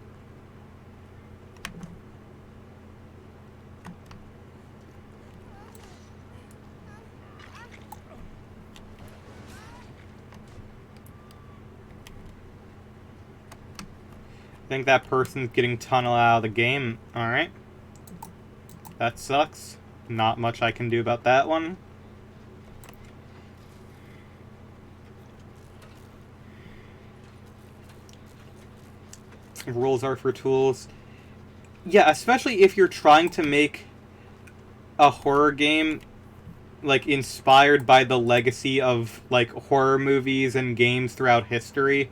I think that person's getting tunneled out of the game. Alright. That sucks. Not much I can do about that one. Rules are for tools. Yeah, especially if you're trying to make a horror game like inspired by the legacy of like horror movies and games throughout history.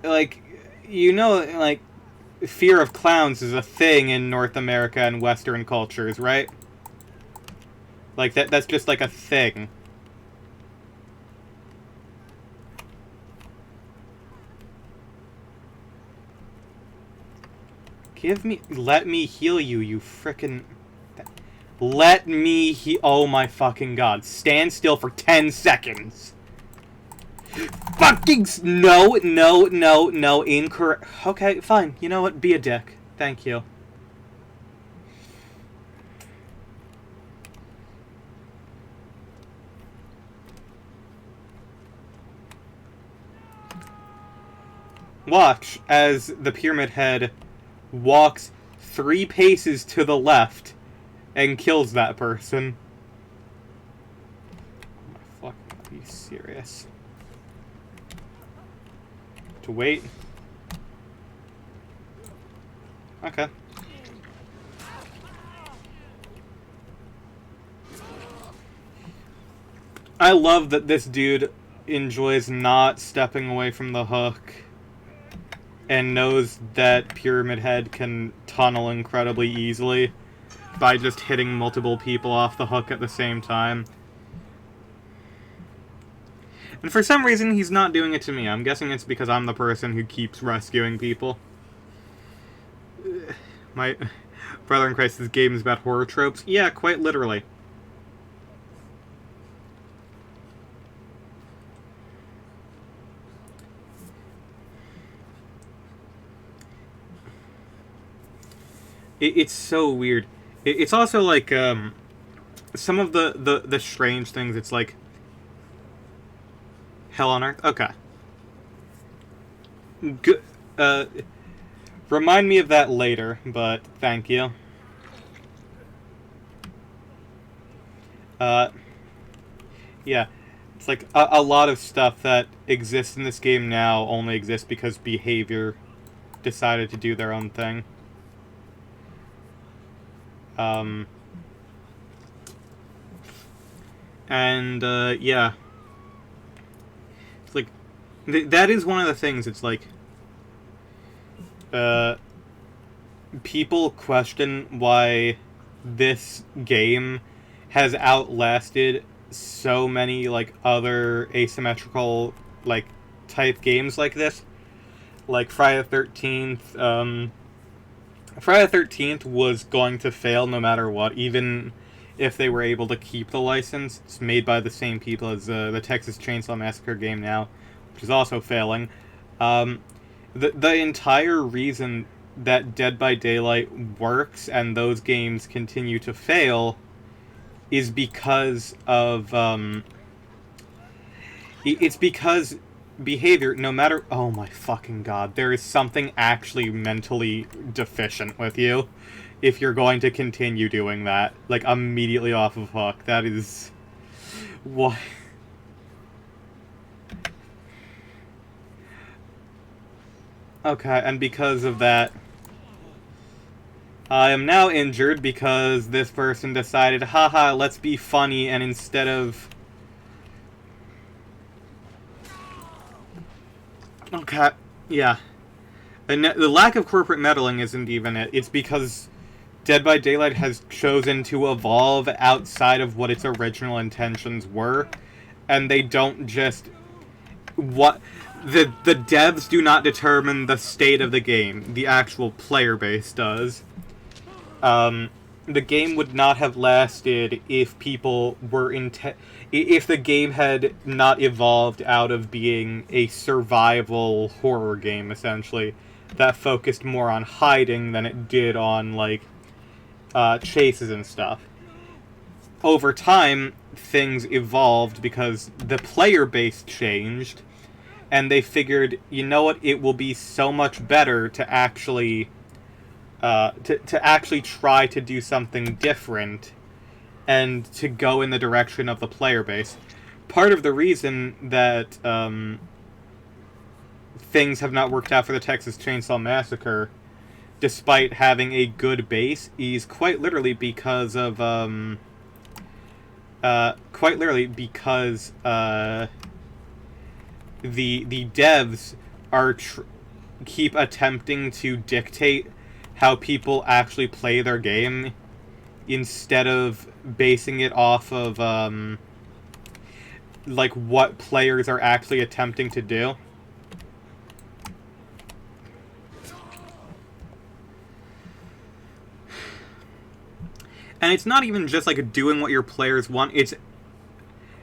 Like, you know, like, fear of clowns is a thing in North America and Western cultures, right? Like, that's just like a thing. Let me heal you, you frickin'... Let me oh my fucking god. Stand still for 10 seconds. Fucking... No, incorrect. Okay, fine. You know what? Be a dick. Thank you. Watch as the Pyramid Head walks 3 paces to the left and kills that person. Oh my fuck, are you serious? To wait. Okay. I love that this dude enjoys not stepping away from the hook and knows that Pyramid Head can tunnel incredibly easily. by just hitting multiple people off the hook at the same time. And for some reason, he's not doing it to me. I'm guessing it's because I'm the person who keeps rescuing people. My brother in Christ's game is about horror tropes. Yeah, quite literally. It's so weird. It's also like some of the strange things. It's like hell on earth. Okay. Good. Remind me of that later, but thank you. Yeah. It's like a lot of stuff that exists in this game now only exists because behavior decided to do their own thing. Yeah. It's like, that is one of the things, it's like, people question why this game has outlasted so many, like, other asymmetrical, like, type games like this. Like, Friday the 13th, Friday the 13th was going to fail no matter what, even if they were able to keep the license. It's made by the same people as the Texas Chainsaw Massacre game now, which is also failing. The entire reason that Dead by Daylight works and those games continue to fail is because of, it's because behavior, no matter... Oh my fucking god, there is something actually mentally deficient with you if you're going to continue doing that. Like, immediately off of hook. That is... What? Okay, and because of that, I am now injured because this person decided, haha, let's be funny, and instead of... Okay, yeah. And the lack of corporate meddling isn't even it. It's because Dead by Daylight has chosen to evolve outside of what its original intentions were, and they don't just... What... The devs do not determine the state of the game. The actual player base does. The game would not have lasted if people were if the game had not evolved out of being a survival horror game, essentially, that focused more on hiding than it did on, like, chases and stuff. Over time, things evolved because the player base changed, and they figured, you know what, it will be so much better to actually... to actually try to do something different and to go in the direction of the player base. Part of the reason that things have not worked out for the Texas Chainsaw Massacre, despite having a good base, is quite literally because of the devs are keep attempting to dictate how people actually play their game instead of basing it off of like what players are actually attempting to do. And it's not even just like doing what your players want, it's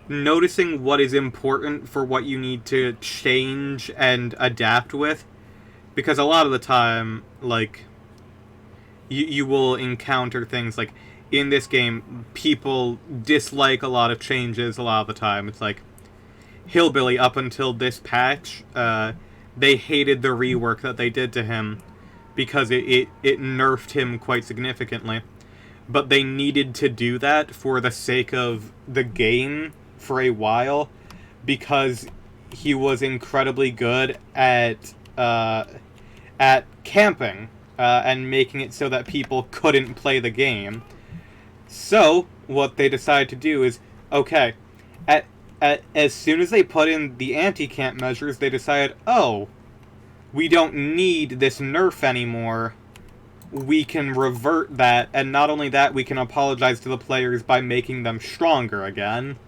noticing what is important for what you need to change and adapt with. Because a lot of the time, like, you will encounter things like, in this game, people dislike a lot of changes a lot of the time. It's like, Hillbilly, up until this patch, they hated the rework that they did to him because it nerfed him quite significantly. But they needed to do that for the sake of the game for a while, because he was incredibly good at camping and making it so that people couldn't play the game. So what they decided to do is, okay, as soon as they put in the anti-camp measures, they decided, oh, we don't need this nerf anymore. we can revert that, and not only that, we can apologize to the players by making them stronger again.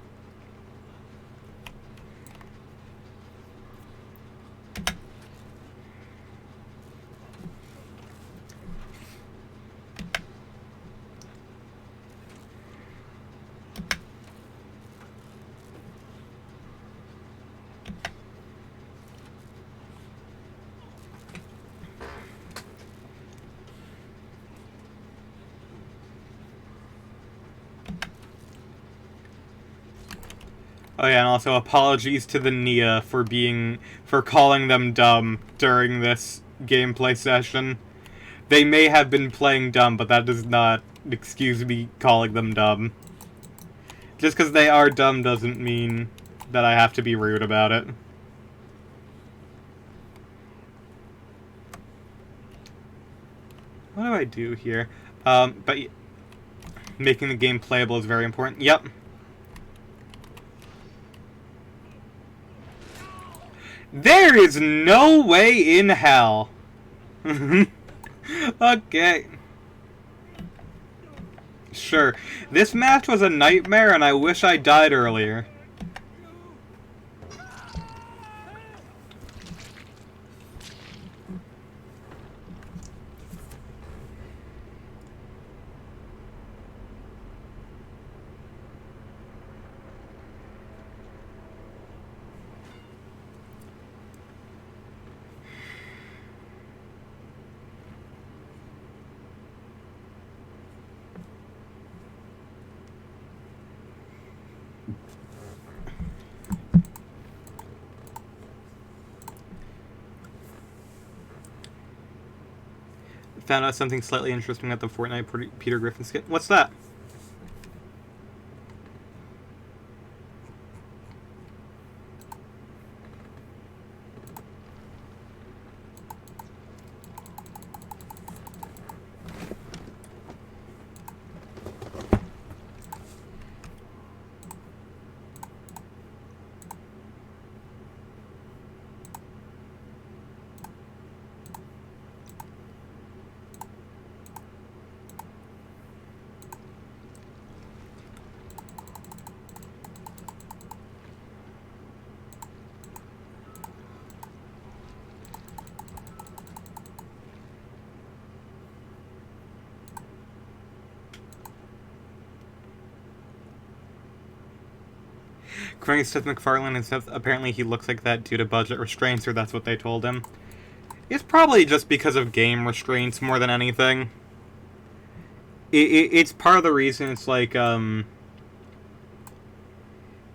Oh yeah, and also apologies to the Nia for calling them dumb during this gameplay session. They may have been playing dumb, but that does not excuse me calling them dumb. Just because they are dumb doesn't mean that I have to be rude about it. What do I do here? But making the game playable is very important. Yep. There is no way in hell. Okay. Sure. This match was a nightmare, and I wish I died earlier. Found out something slightly interesting at the Fortnite Peter Griffin skit. What's that? According to Seth MacFarlane and Seth, apparently he looks like that due to budget restraints, or that's what they told him. It's probably just because of game restraints more than anything. It's part of the reason it's like, the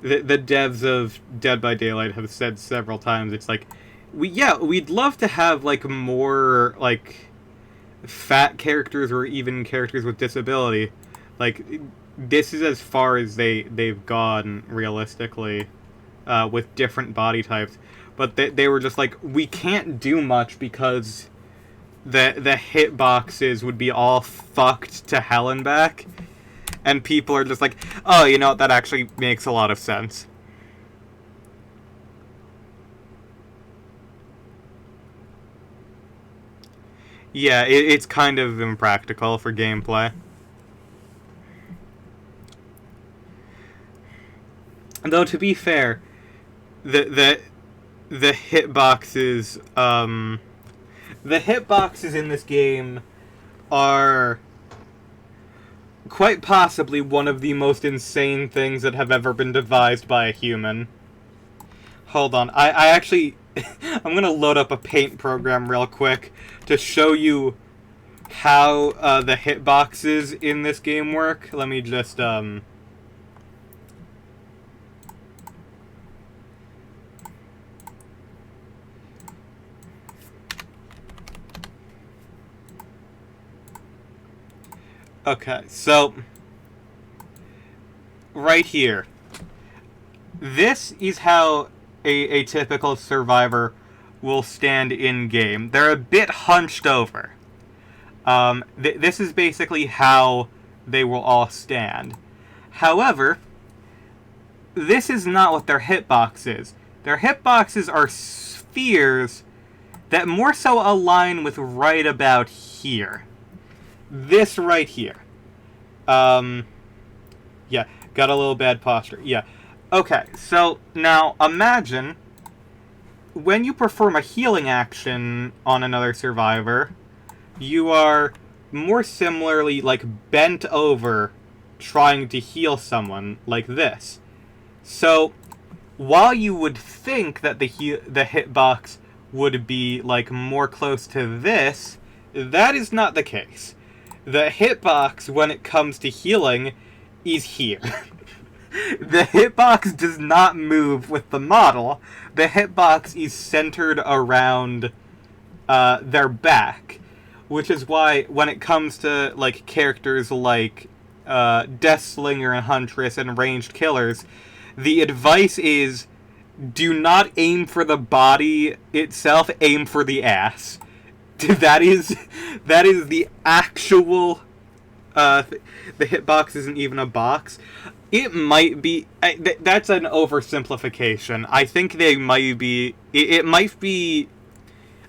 devs of Dead by Daylight have said several times, it's like, we'd love to have, like, more, like, fat characters or even characters with disability. Like, this is as far as they've gone, realistically, with different body types. But they were just like, we can't do much because the hitboxes would be all fucked to hell and back. And people are just like, oh, you know what, that actually makes a lot of sense. Yeah, it's kind of impractical for gameplay. Though, to be fair, the hitboxes, the hitboxes in this game are quite possibly one of the most insane things that have ever been devised by a human. Hold on, I actually, I'm gonna load up a paint program real quick to show you how, the hitboxes in this game work. Let me just, Okay, so, right here. This is how a typical survivor will stand in-game. They're a bit hunched over. This is basically how they will all stand. However, this is not what their hitbox is. Their hitboxes are spheres that more so align with right about here. this right here. Yeah, got a little bad posture. Yeah. Okay, so now imagine when you perform a healing action on another survivor, you are more similarly, like, bent over trying to heal someone like this. So, while you would think that the hitbox would be, like, more close to this, that is not the case. The hitbox, when it comes to healing, is here. The hitbox does not move with the model. The hitbox is centered around their back, which is why when it comes to like characters like Deathslinger and Huntress and ranged killers, the advice is do not aim for the body itself, aim for the ass. That is the actual the hitbox isn't even a box. It might be... that's an oversimplification. I think they might be... It might be...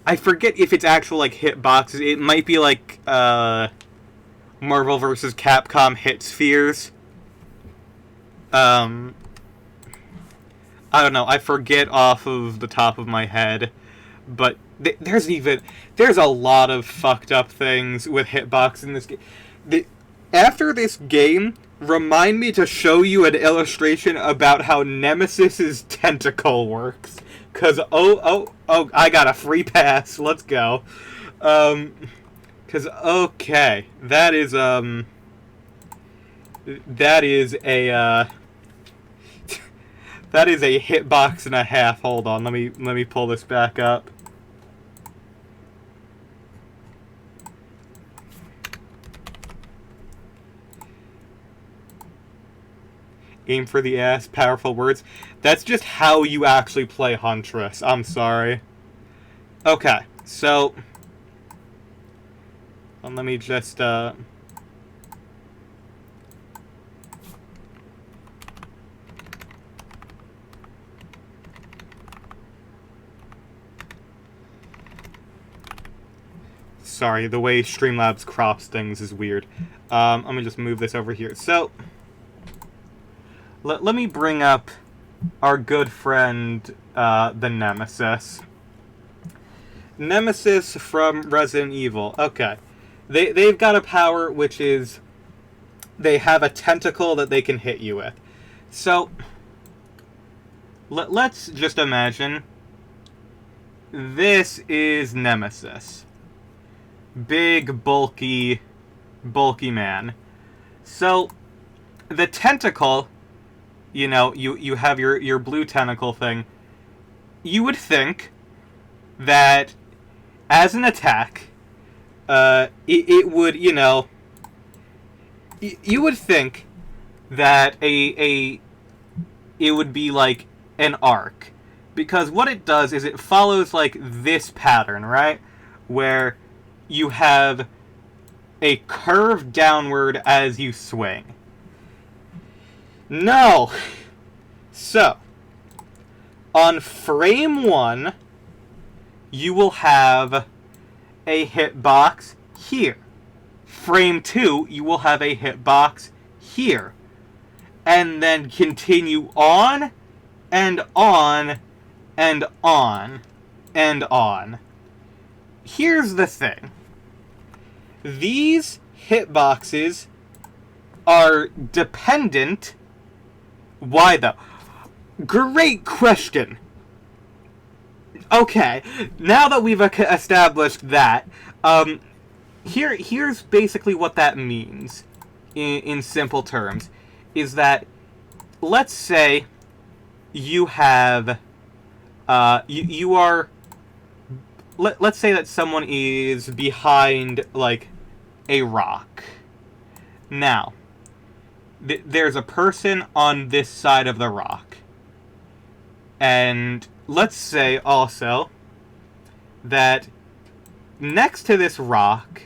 I forget if it's actual, like, hitboxes. It might be, like, Marvel vs. Capcom hit spheres. I don't know. I forget off of the top of my head. But there's a lot of fucked up things with hitbox in this game. After this game, remind me to show you an illustration about how Nemesis's tentacle works. Cause I got a free pass. Let's go. Cause okay, that is a that is a hitbox and a half. Hold on, let me pull this back up. Aim for the ass, powerful words. That's just how you actually play Huntress. I'm sorry. Okay, so... let me just, sorry, the way Streamlabs crops things is weird. Let me just move this over here. So... Let me bring up our good friend, the Nemesis. Nemesis from Resident Evil. Okay. They've got a power which is... they have a tentacle that they can hit you with. So, let's just imagine this is Nemesis. Big, bulky man. So, the tentacle... you know, you have your blue tentacle thing. You would think that as an attack, it would, you know, you would think that it would be like an arc. Because what it does is it follows like this pattern, right? Where you have a curve downward as you swing. No! So, on frame 1, you will have a hitbox here. Frame 2, you will have a hitbox here. And then continue on, and on, and on, and on. Here's the thing. These hitboxes are dependent... Why, though? Great question. Okay, now that we've established that, here's basically what that means, in simple terms, is that, let's say you have, you are, let's say that someone is behind, like, a rock. Now, there's a person on this side of the rock. And let's say also that next to this rock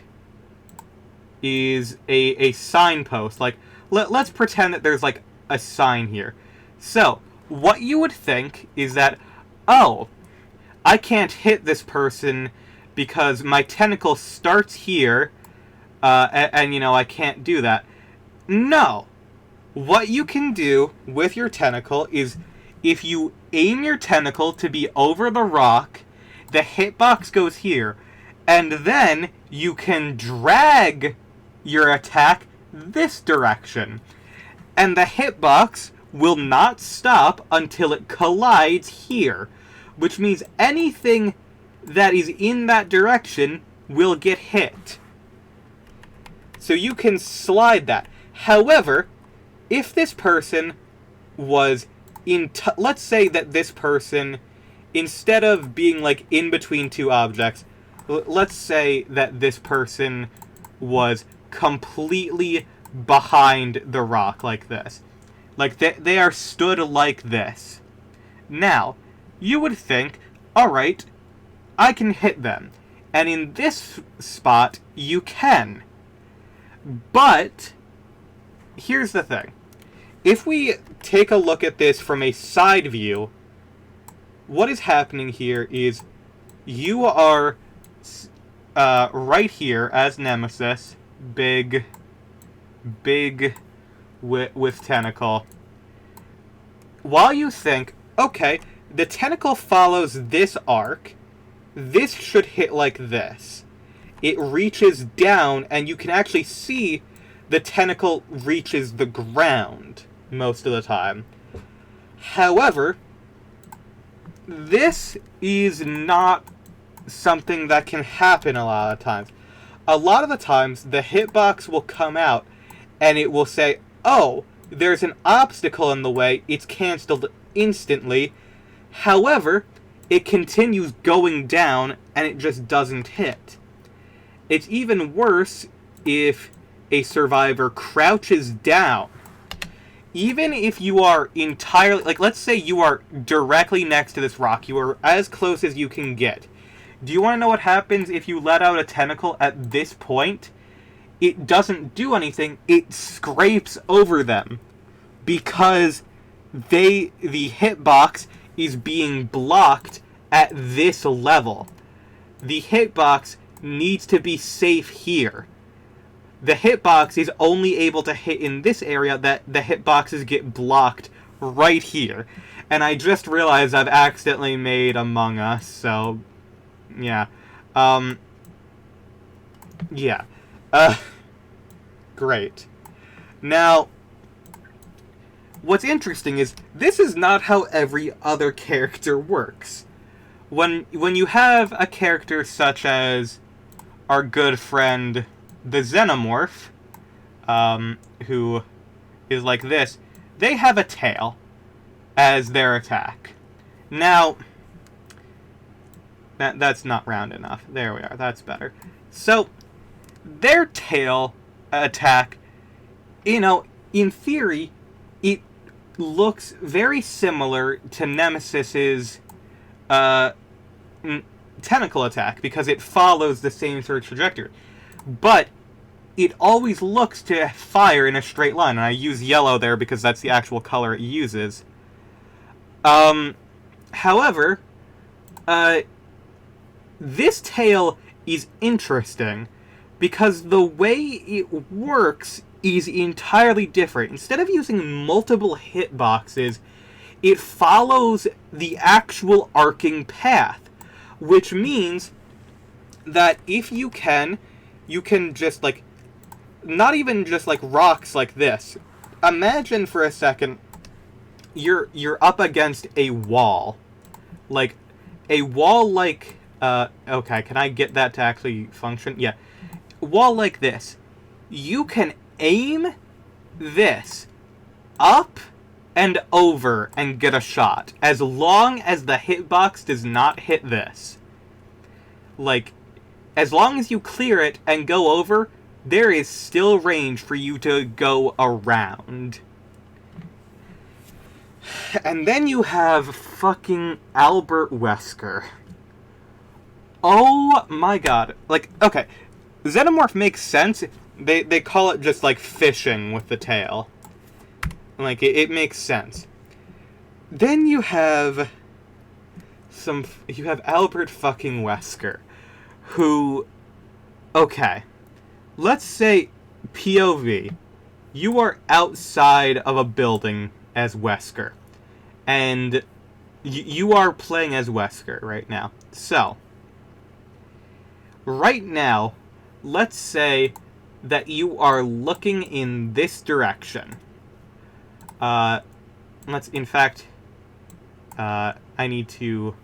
is a signpost. Like, let's pretend that there's like a sign here. So, what you would think is that, oh, I can't hit this person because my tentacle starts here, and you know, I can't do that. No. What you can do with your tentacle is, if you aim your tentacle to be over the rock, the hitbox goes here, and then you can drag your attack this direction. And the hitbox will not stop until it collides here, which means anything that is in that direction will get hit. So you can slide that. However, if this person was let's say that this person, instead of being like in between two objects, let's say that this person was completely behind the rock like this. Like they are stood like this. Now, you would think, alright, I can hit them. And in this spot, you can. But, here's the thing. If we take a look at this from a side view, what is happening here is you are right here as Nemesis, big with tentacle. While you think, okay, the tentacle follows this arc, this should hit like this. It reaches down, and you can actually see the tentacle reaches the ground most of the time. However, this is not something that can happen a lot of times. A lot of the times, the hitbox will come out, and it will say, oh, there's an obstacle in the way, it's cancelled instantly. However, it continues going down, and it just doesn't hit. It's even worse if a survivor crouches down. Even if you are entirely, like, let's say you are directly next to this rock, you are as close as you can get. Do you want to know what happens if you let out a tentacle at this point? It doesn't do anything, it scrapes over them. Because the hitbox is being blocked at this level. The hitbox needs to be safe here. The hitbox is only able to hit in this area, that the hitboxes get blocked right here. And I just realized I've accidentally made Among Us, so yeah. Yeah. Great. Now, what's interesting is, this is not how every other character works. When you have a character such as our good friend, the Xenomorph, who is like this, they have a tail as their attack. Now, that's not round enough. There we are, that's better. So, their tail attack, you know, in theory, it looks very similar to Nemesis's tentacle attack, because it follows the same sort of trajectory. But it always looks to fire in a straight line, and I use yellow there because that's the actual color it uses. However, this tail is interesting because the way it works is entirely different. Instead of using multiple hitboxes, it follows the actual arcing path, which means that if you can just, like, not even just like rocks like this. Imagine for a second you're up against a wall. Like a wall like okay, can I get that to actually function? Yeah. Wall like this. You can aim this up and over and get a shot, as long as the hitbox does not hit this. Like, as long as you clear it and go over, there is still range for you to go around. And then you have fucking Albert Wesker. Oh my god. Like, okay, Xenomorph makes sense. They call it just, like, fishing with the tail. Like, it makes sense. Then you have Albert fucking Wesker, who, okay, let's say POV. You are outside of a building as Wesker, and you are playing as Wesker right now. So, right now, let's say that you are looking in this direction. Let's, in fact, I need to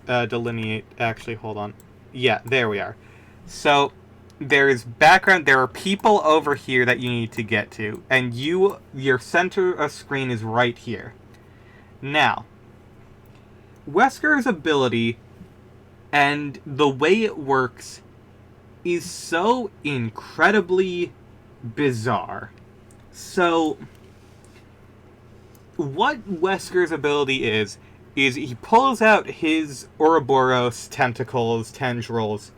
delineate. Actually, hold on. Yeah, there we are. So, there's background. There are people over here that you need to get to, and your center of screen is right here. Now, Wesker's ability and the way it works is so incredibly bizarre. So, what Wesker's ability is he pulls out his Ouroboros tendrils,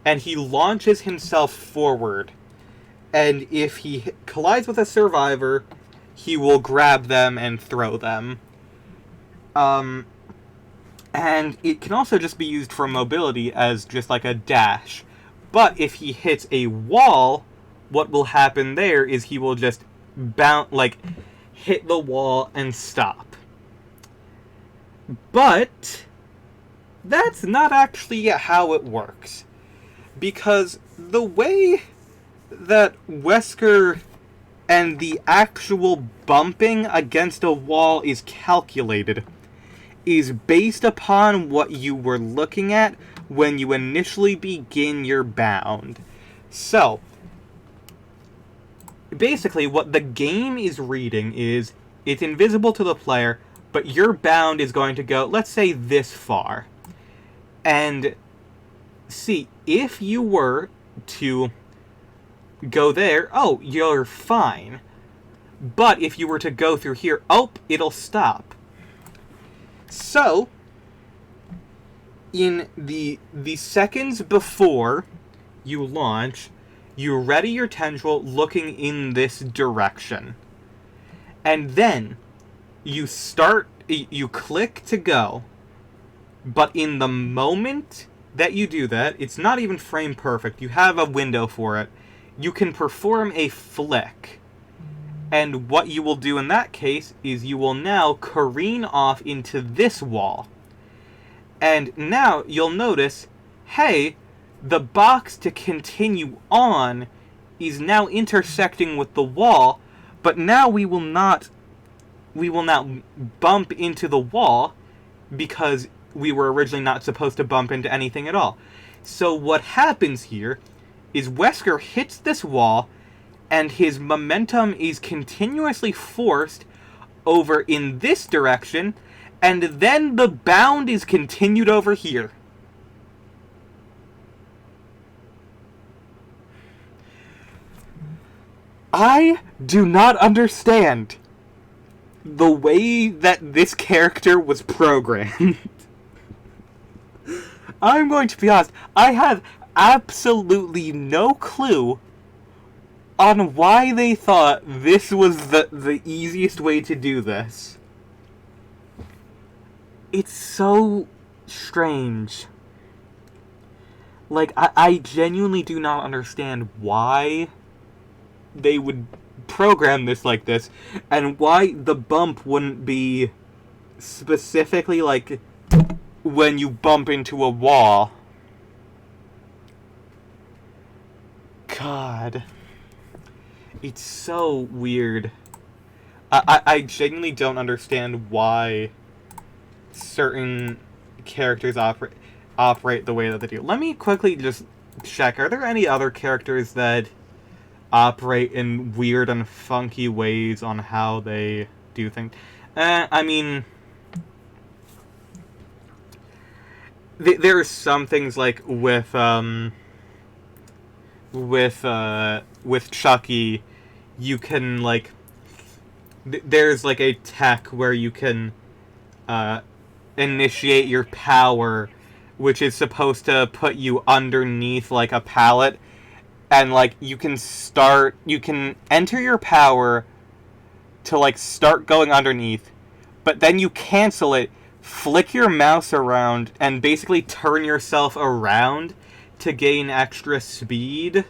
and he launches himself forward. And if he collides with a survivor, he will grab them and throw them. And it can also just be used for mobility as just like a dash. But if he hits a wall, what will happen there is he will just hit the wall and stop. But that's not actually how it works. Because the way that Wesker and the actual bumping against a wall is calculated is based upon what you were looking at when you initially begin your bound. So, basically what the game is reading is it's invisible to the player, but your bound is going to go, let's say, this far. And see, if you were to go there, oh, you're fine. But if you were to go through here, oh, it'll stop. So, in the seconds before you launch, you ready your tendril looking in this direction. And then you click to go. But in the moment that you do that, it's not even frame perfect. You have a window for it. You can perform a flick. And what you will do in that case is you will now careen off into this wall. And now you'll notice, hey, the box to continue on is now intersecting with the wall, but now we will not bump into the wall because we were originally not supposed to bump into anything at all. So what happens here is Wesker hits this wall, and his momentum is continuously forced over in this direction, and then the bound is continued over here. I do not understand the way that this character was programmed. I'm going to be honest, I have absolutely no clue on why they thought this was the easiest way to do this. It's so strange. Like, I genuinely do not understand why they would program this like this, and why the bump wouldn't be specifically like when you bump into a wall. God. It's so weird. I genuinely don't understand why certain characters operate the way that they do. Let me quickly just check. Are there any other characters that operate in weird and funky ways on how they do things? I mean, there are some things like with Chucky, you can like there's like a tech where you can initiate your power, which is supposed to put you underneath like a pallet, and like you can enter your power to like start going underneath, but then you cancel it, flick your mouse around, and basically turn yourself around to gain extra speed,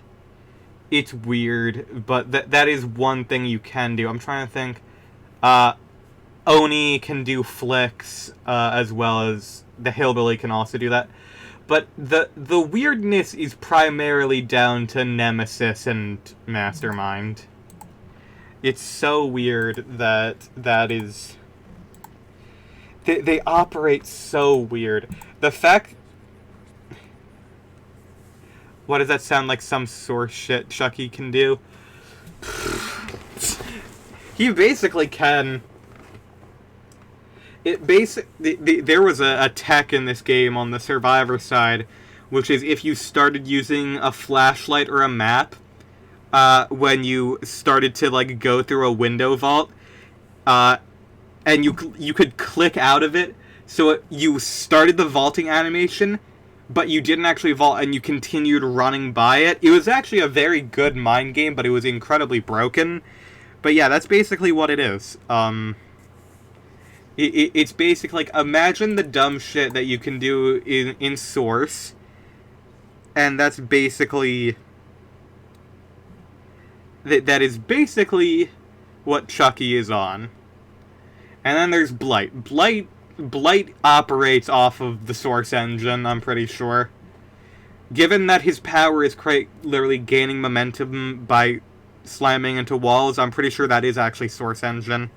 it's weird, but that is one thing you can do. I'm trying to think. Oni can do flicks, as well as the Hillbilly can also do that. But the weirdness is primarily down to Nemesis and Mastermind. It's so weird that is... They operate so weird. The fact... What does that sound like some source shit Chucky can do? He basically can... There was a tech in this game on the Survivor side, which is if you started using a flashlight or a map, when you started to like go through a window vault, and you could click out of it, so you started the vaulting animation, but you didn't actually vault, and you continued running by it. It was actually a very good mind game, but it was incredibly broken. But yeah, that's basically what it is. It's basically like, imagine the dumb shit that you can do in Source, and that's basically... That is basically what Chucky is on. And then there's Blight. Blight operates off of the Source engine, I'm pretty sure. Given that his power is literally gaining momentum by slamming into walls, I'm pretty sure that is actually Source engine.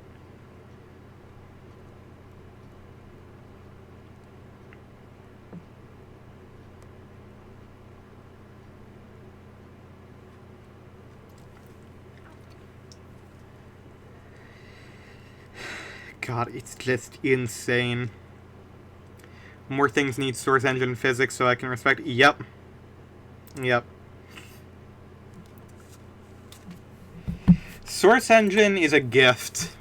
God, it's just insane. More things need Source engine physics so I can respect... Yep. Source engine is a gift.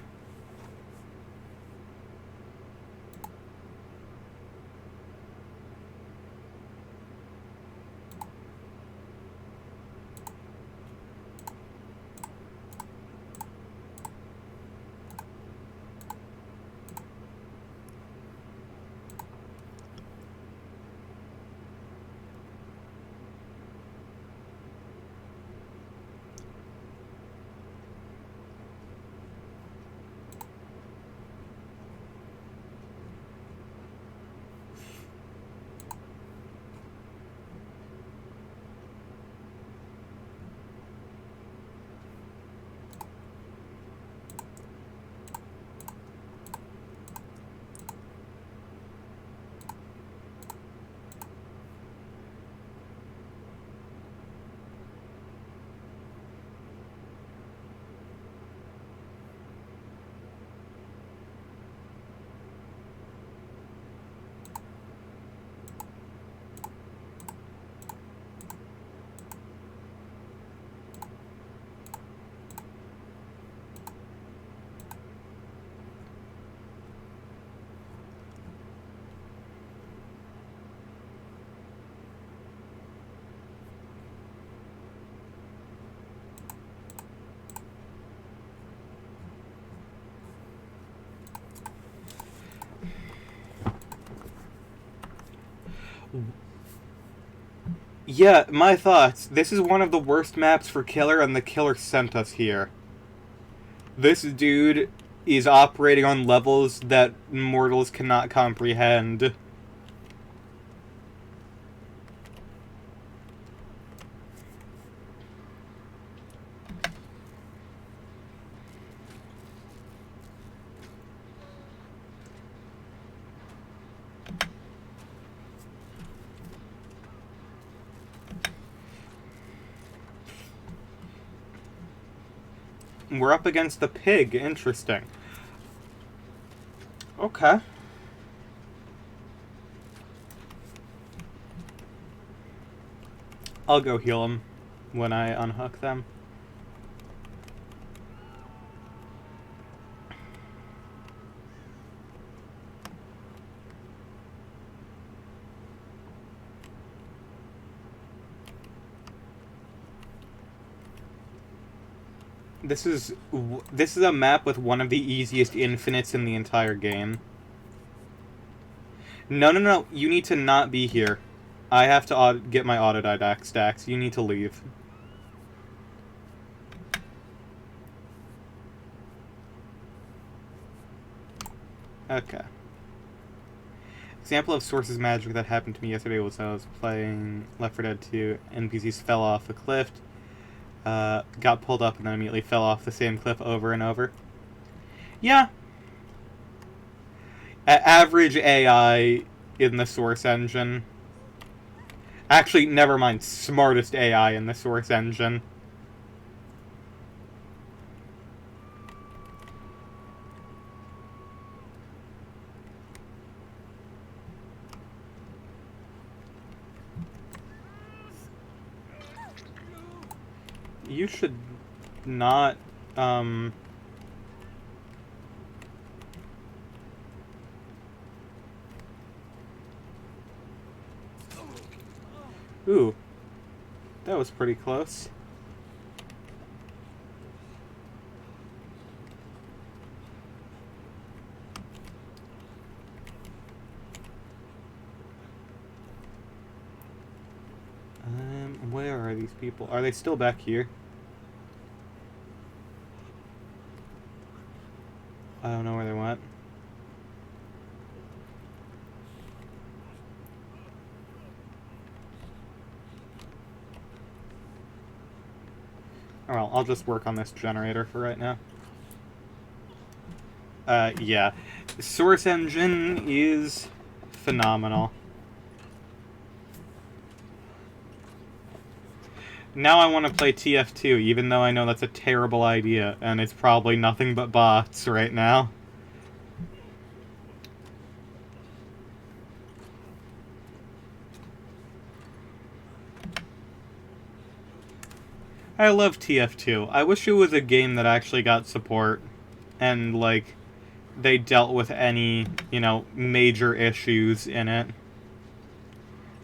Yeah, my thoughts. This is one of the worst maps for Killer, and the Killer sent us here. This dude is operating on levels that mortals cannot comprehend. We're up against the pig. Interesting. Okay. I'll go heal them when I unhook them. This is a map with one of the easiest infinites in the entire game. No, you need to not be here. I have to get my autodidact stacks. You need to leave. Okay. Example of sources magic that happened to me yesterday was I was playing Left 4 Dead 2. NPCs fell off a cliff, got pulled up, and then immediately fell off the same cliff over and over. Yeah. Average AI in the source engine. Actually, never mind. Smartest AI in the source engine. You should not, Ooh. That was pretty close. Where are these people? Are they still back here? I don't know where they went. Oh, well, I'll just work on this generator for right now. Yeah. Source engine is phenomenal. Now I want to play TF2, even though I know that's a terrible idea, and it's probably nothing but bots right now. I love TF2. I wish it was a game that actually got support, and, like, they dealt with any, you know, major issues in it.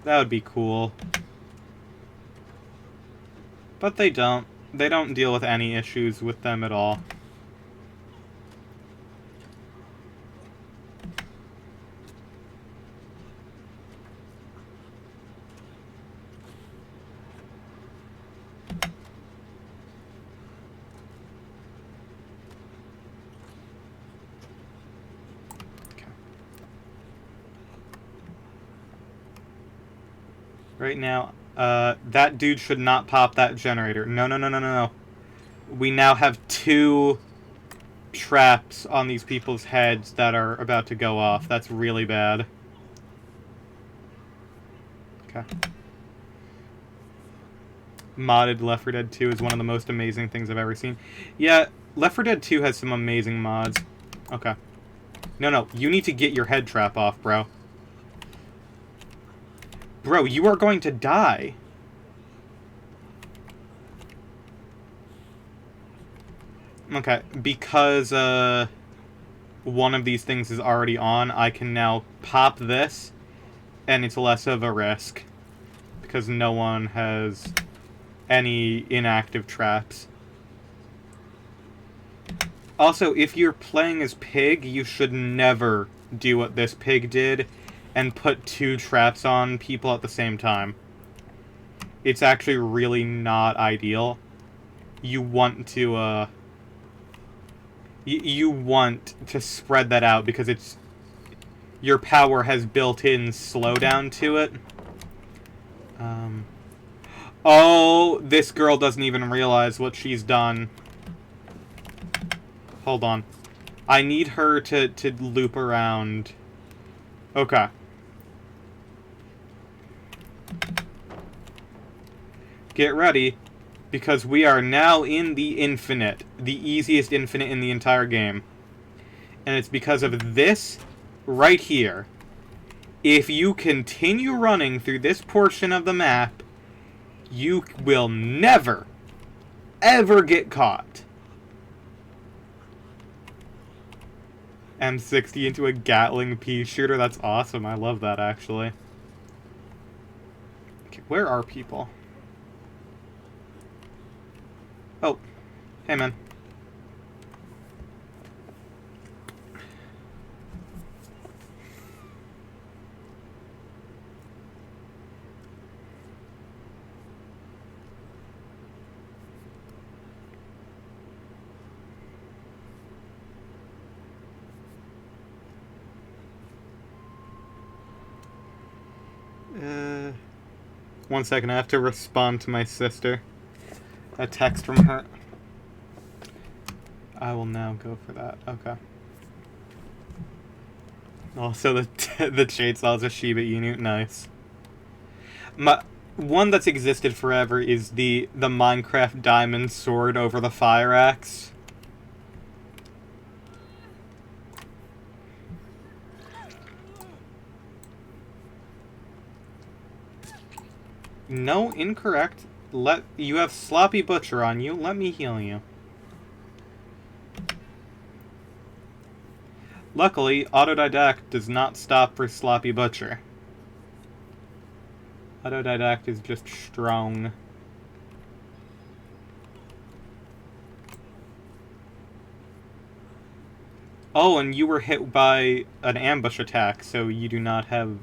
That would be cool. But they don't. They don't deal with any issues with them at all. Okay. Right now, that dude should not pop that generator. No, no, no, no, no, no. We now have 2 traps on these people's heads that are about to go off. That's really bad. Okay. Modded Left 4 Dead 2 is one of the most amazing things I've ever seen. Yeah, Left 4 Dead 2 has some amazing mods. Okay. No, no, you need to get your head trap off, bro. Bro, you are going to die. Okay, because, one of these things is already on, I can now pop this, and it's less of a risk. Because no one has any inactive traps. Also, if you're playing as Pig, you should never do what this pig did and put 2 traps on people at the same time. It's actually really not ideal. You want to, you want to spread that out because it's... your power has built-in slowdown to it. Oh, this girl doesn't even realize what she's done. Hold on. I need her to loop around. Okay. Get ready, because we are now in the infinite. The easiest infinite in the entire game. And it's because of this right here. If you continue running through this portion of the map, you will never, ever get caught. M60 into a Gatling pea shooter. That's awesome. I love that, actually. Okay, where are people? Oh. Hey, man. 1 second, I have to respond to my sister. A text from her. I will now go for that. Okay. Also, the chainsaw is a Shiba Inu. Nice. One that's existed forever is the Minecraft diamond sword over the fire axe. No, incorrect. You have Sloppy Butcher on you. Let me heal you. Luckily, Autodidact does not stop for Sloppy Butcher. Autodidact is just strong. Oh, and you were hit by an ambush attack, so you do not have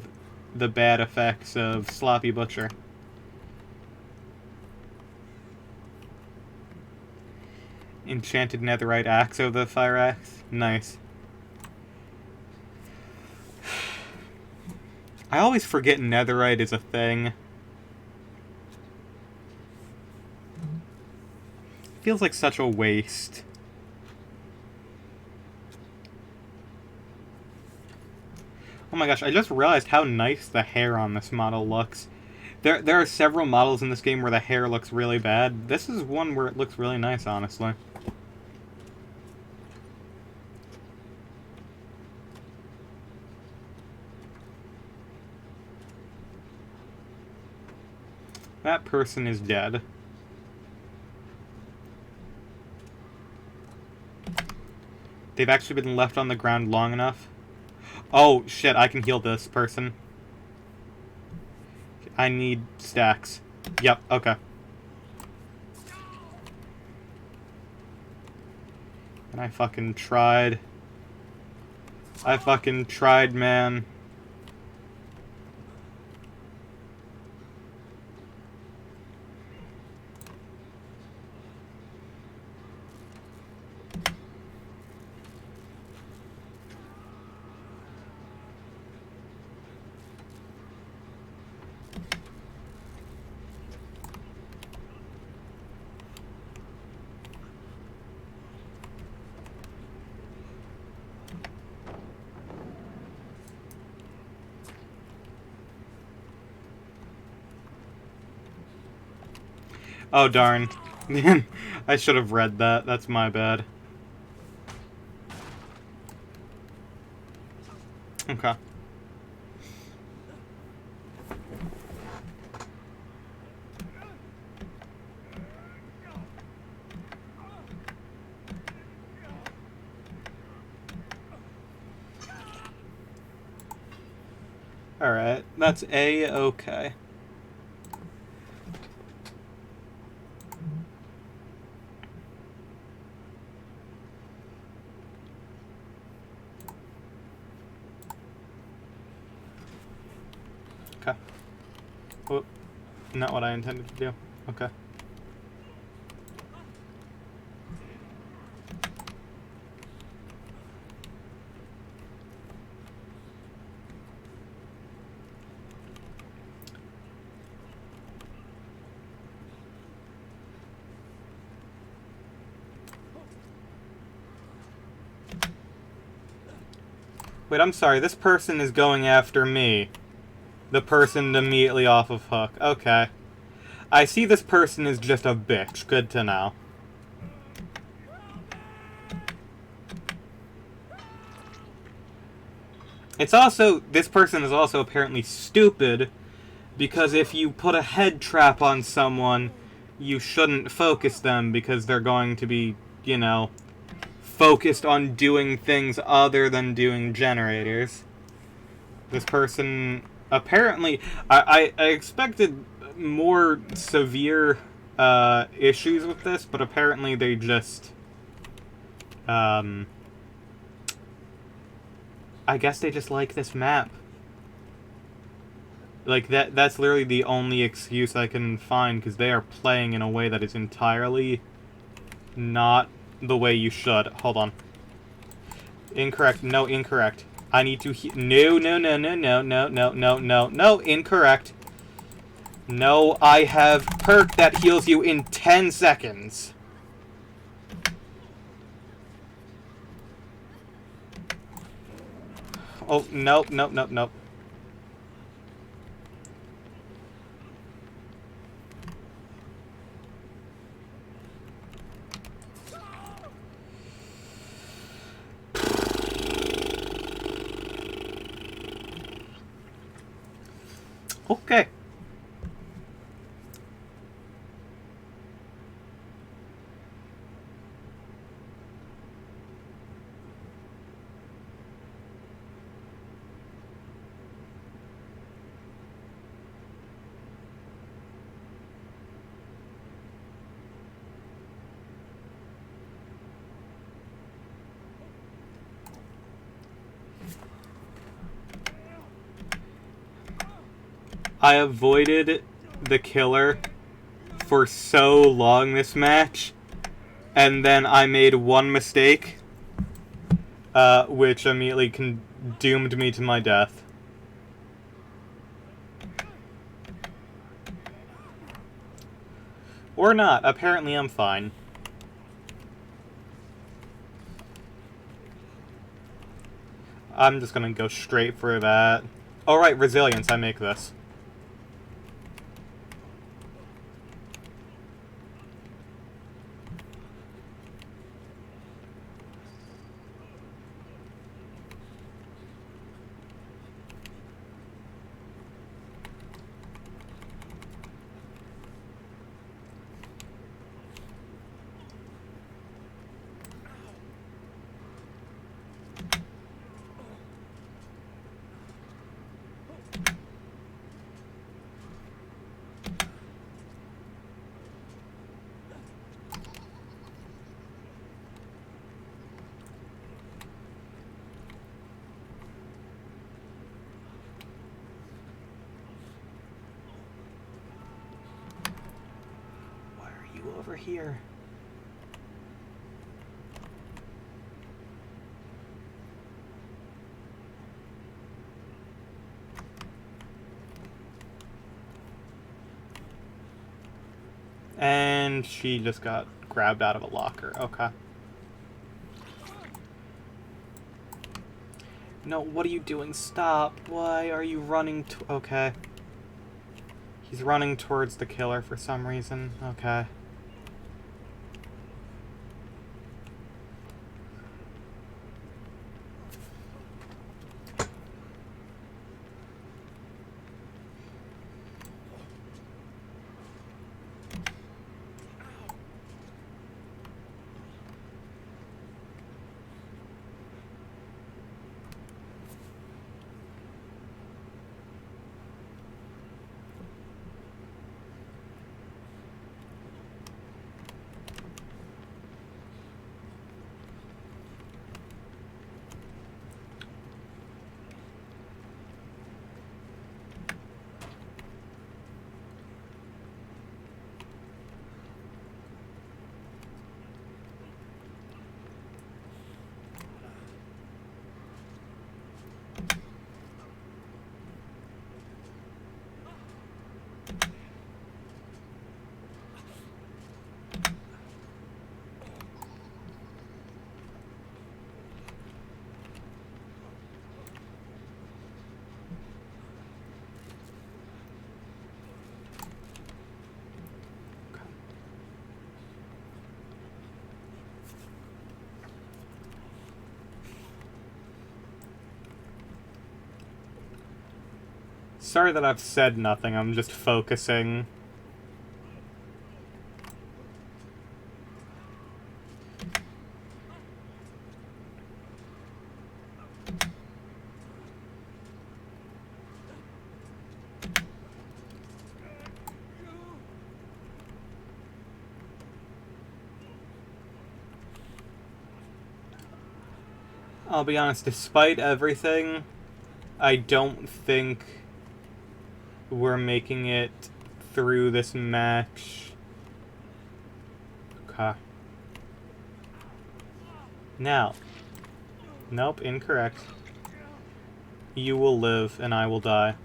the bad effects of Sloppy Butcher. Enchanted netherite axe over the fire axe. Nice. I always forget netherite is a thing. Feels like such a waste. Oh my gosh, I just realized how nice the hair on this model looks. There are several models in this game where the hair looks really bad. This is one where it looks really nice, honestly. That person is dead. They've actually been left on the ground long enough. Oh, shit, I can heal this person. I need stacks. Yep, okay. And I fucking tried. I fucking tried, man. Oh, darn. I should have read that. That's my bad. Okay. Alright, that's A-okay. Okay. Whoop. Not what I intended to do. Okay. Wait, I'm sorry. This person is going after me. The person immediately off of Hook. Okay. I see this person is just a bitch. Good to know. It's also... This person is also apparently stupid, because if you put a head trap on someone, you shouldn't focus them, because they're going to be, you know, focused on doing things other than doing generators. This person... Apparently, I expected more severe issues with this, but apparently they just... I guess they just like this map. Like, that's literally the only excuse I can find, because they are playing in a way that is entirely not the way you should. Hold on. Incorrect. No, incorrect. I need to no, no, no, no, no, no, no, no, no, no, incorrect. No, I have perk that heals you in 10 seconds. Oh, nope, nope, nope, nope. Okay. I avoided the killer for so long this match, and then I made one mistake, which immediately doomed me to my death. Or not. Apparently I'm fine. I'm just gonna go straight for that. Alright, resilience, I make this. Over here. And she just got grabbed out of a locker. Okay. No, what are you doing? Stop. Why are you running to... Okay. He's running towards the killer for some reason. Okay. Sorry that I've said nothing, I'm just focusing. I'll be honest, despite everything, I don't think we're making it through this match. Okay. Now. Nope, incorrect. You will live and I will die.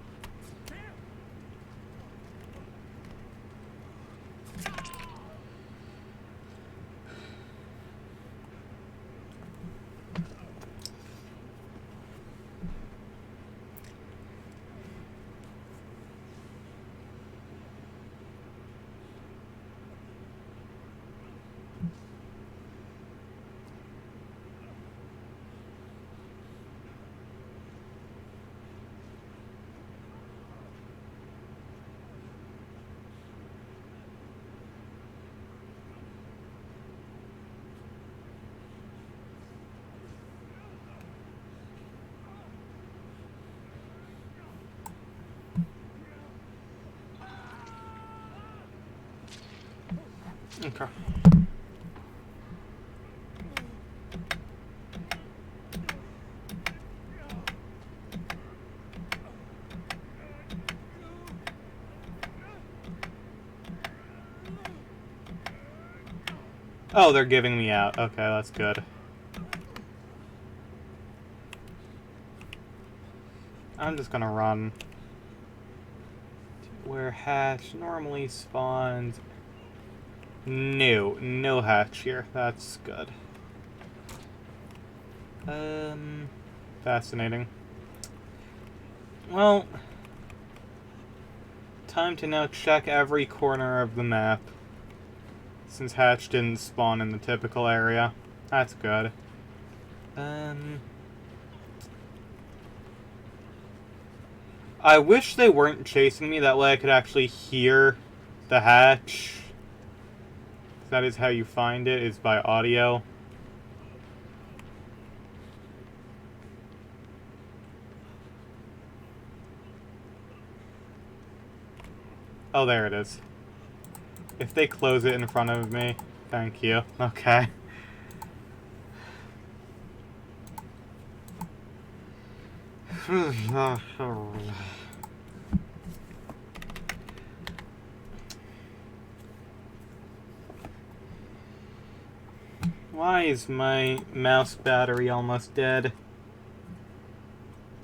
Okay. Oh, they're giving me out. Okay, that's good. I'm just gonna run to where hatch normally spawns. No hatch here. That's good. Fascinating. Well, time to now check every corner of the map, since hatch didn't spawn in the typical area. That's good. I wish they weren't chasing me, that way I could actually hear the hatch. That is how you find it, is by audio. Oh, there it is. If they close it in front of me, thank you. Okay. Why is my mouse battery almost dead?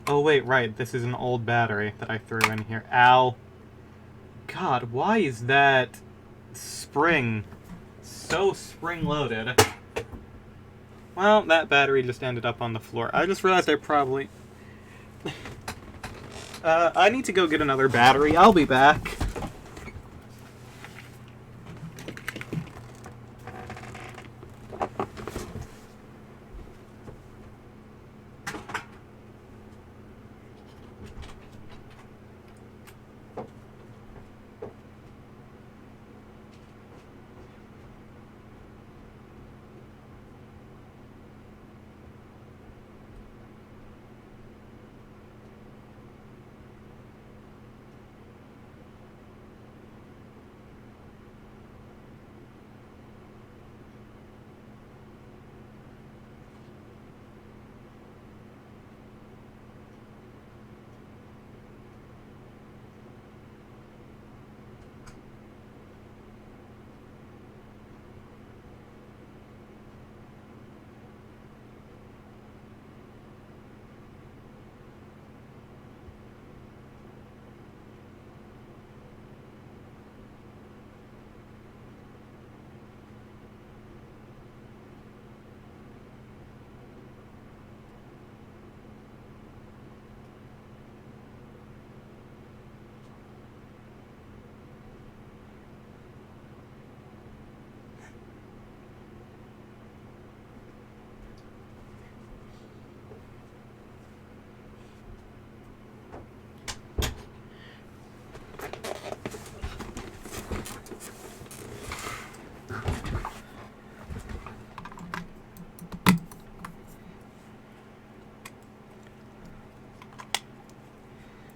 Oh wait, right, this is an old battery that I threw in here. Ow. God, why is that spring so spring-loaded? Well, that battery just ended up on the floor. I just realized I probably... I need to go get another battery. I'll be back.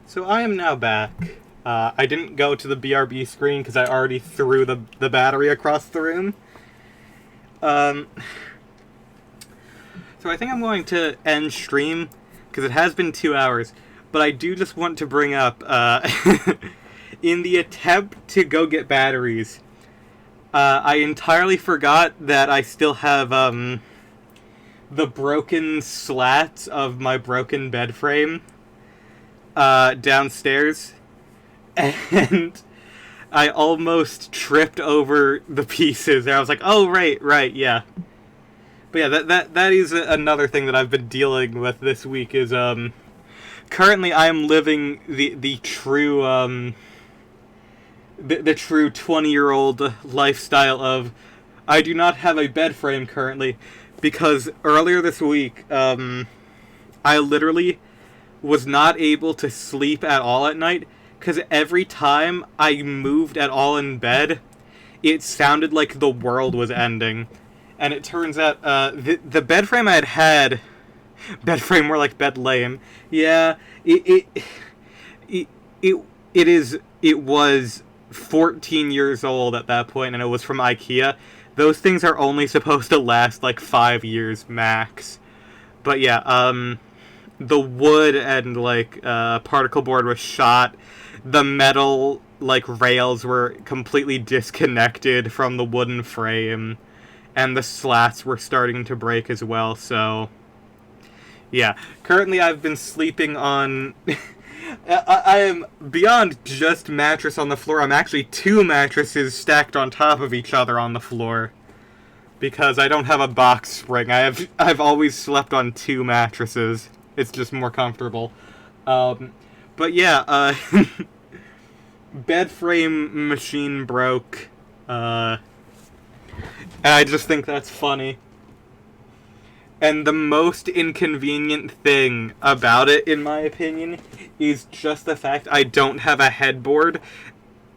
So I am now back. I didn't go to the BRB screen because I already threw the battery across the room. So I think I'm going to end stream because it has been 2 hours. But I do just want to bring up, in the attempt to go get batteries, I entirely forgot that I still have the broken slats of my broken bed frame downstairs, and I almost tripped over the pieces. And I was like, "Oh, right, yeah." But yeah, that is another thing that I've been dealing with this week. Is currently I am living the true the true 20-year-old lifestyle of I do not have a bed frame currently, because earlier this week I literally was not able to sleep at all at night because every time I moved at all in bed, it sounded like the world was ending. And it turns out the bed frame I had bed frame more like bed lame. Yeah, it was 14 years old at that point, and it was from IKEA. Those things are only supposed to last like 5 years max. But yeah, the wood and like particle board was shot. The metal like rails were completely disconnected from the wooden frame, and the slats were starting to break as well. So yeah, currently I've been sleeping on. I am beyond just mattress on the floor. I'm actually 2 mattresses stacked on top of each other on the floor, because I don't have a box spring. I've always slept on 2 mattresses. It's just more comfortable. But yeah, bed frame machine broke. And I just think that's funny. And the most inconvenient thing about it, in my opinion, is just the fact I don't have a headboard,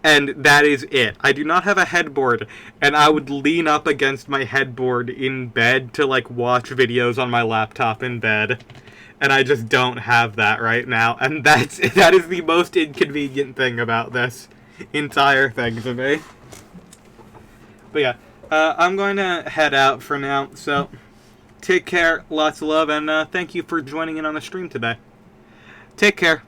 and that is it. I do not have a headboard, and I would lean up against my headboard in bed to, like, watch videos on my laptop in bed, and I just don't have that right now, and that is the most inconvenient thing about this entire thing to me. But yeah, I'm going to head out for now, so take care, lots of love, and thank you for joining in on the stream today. Take care.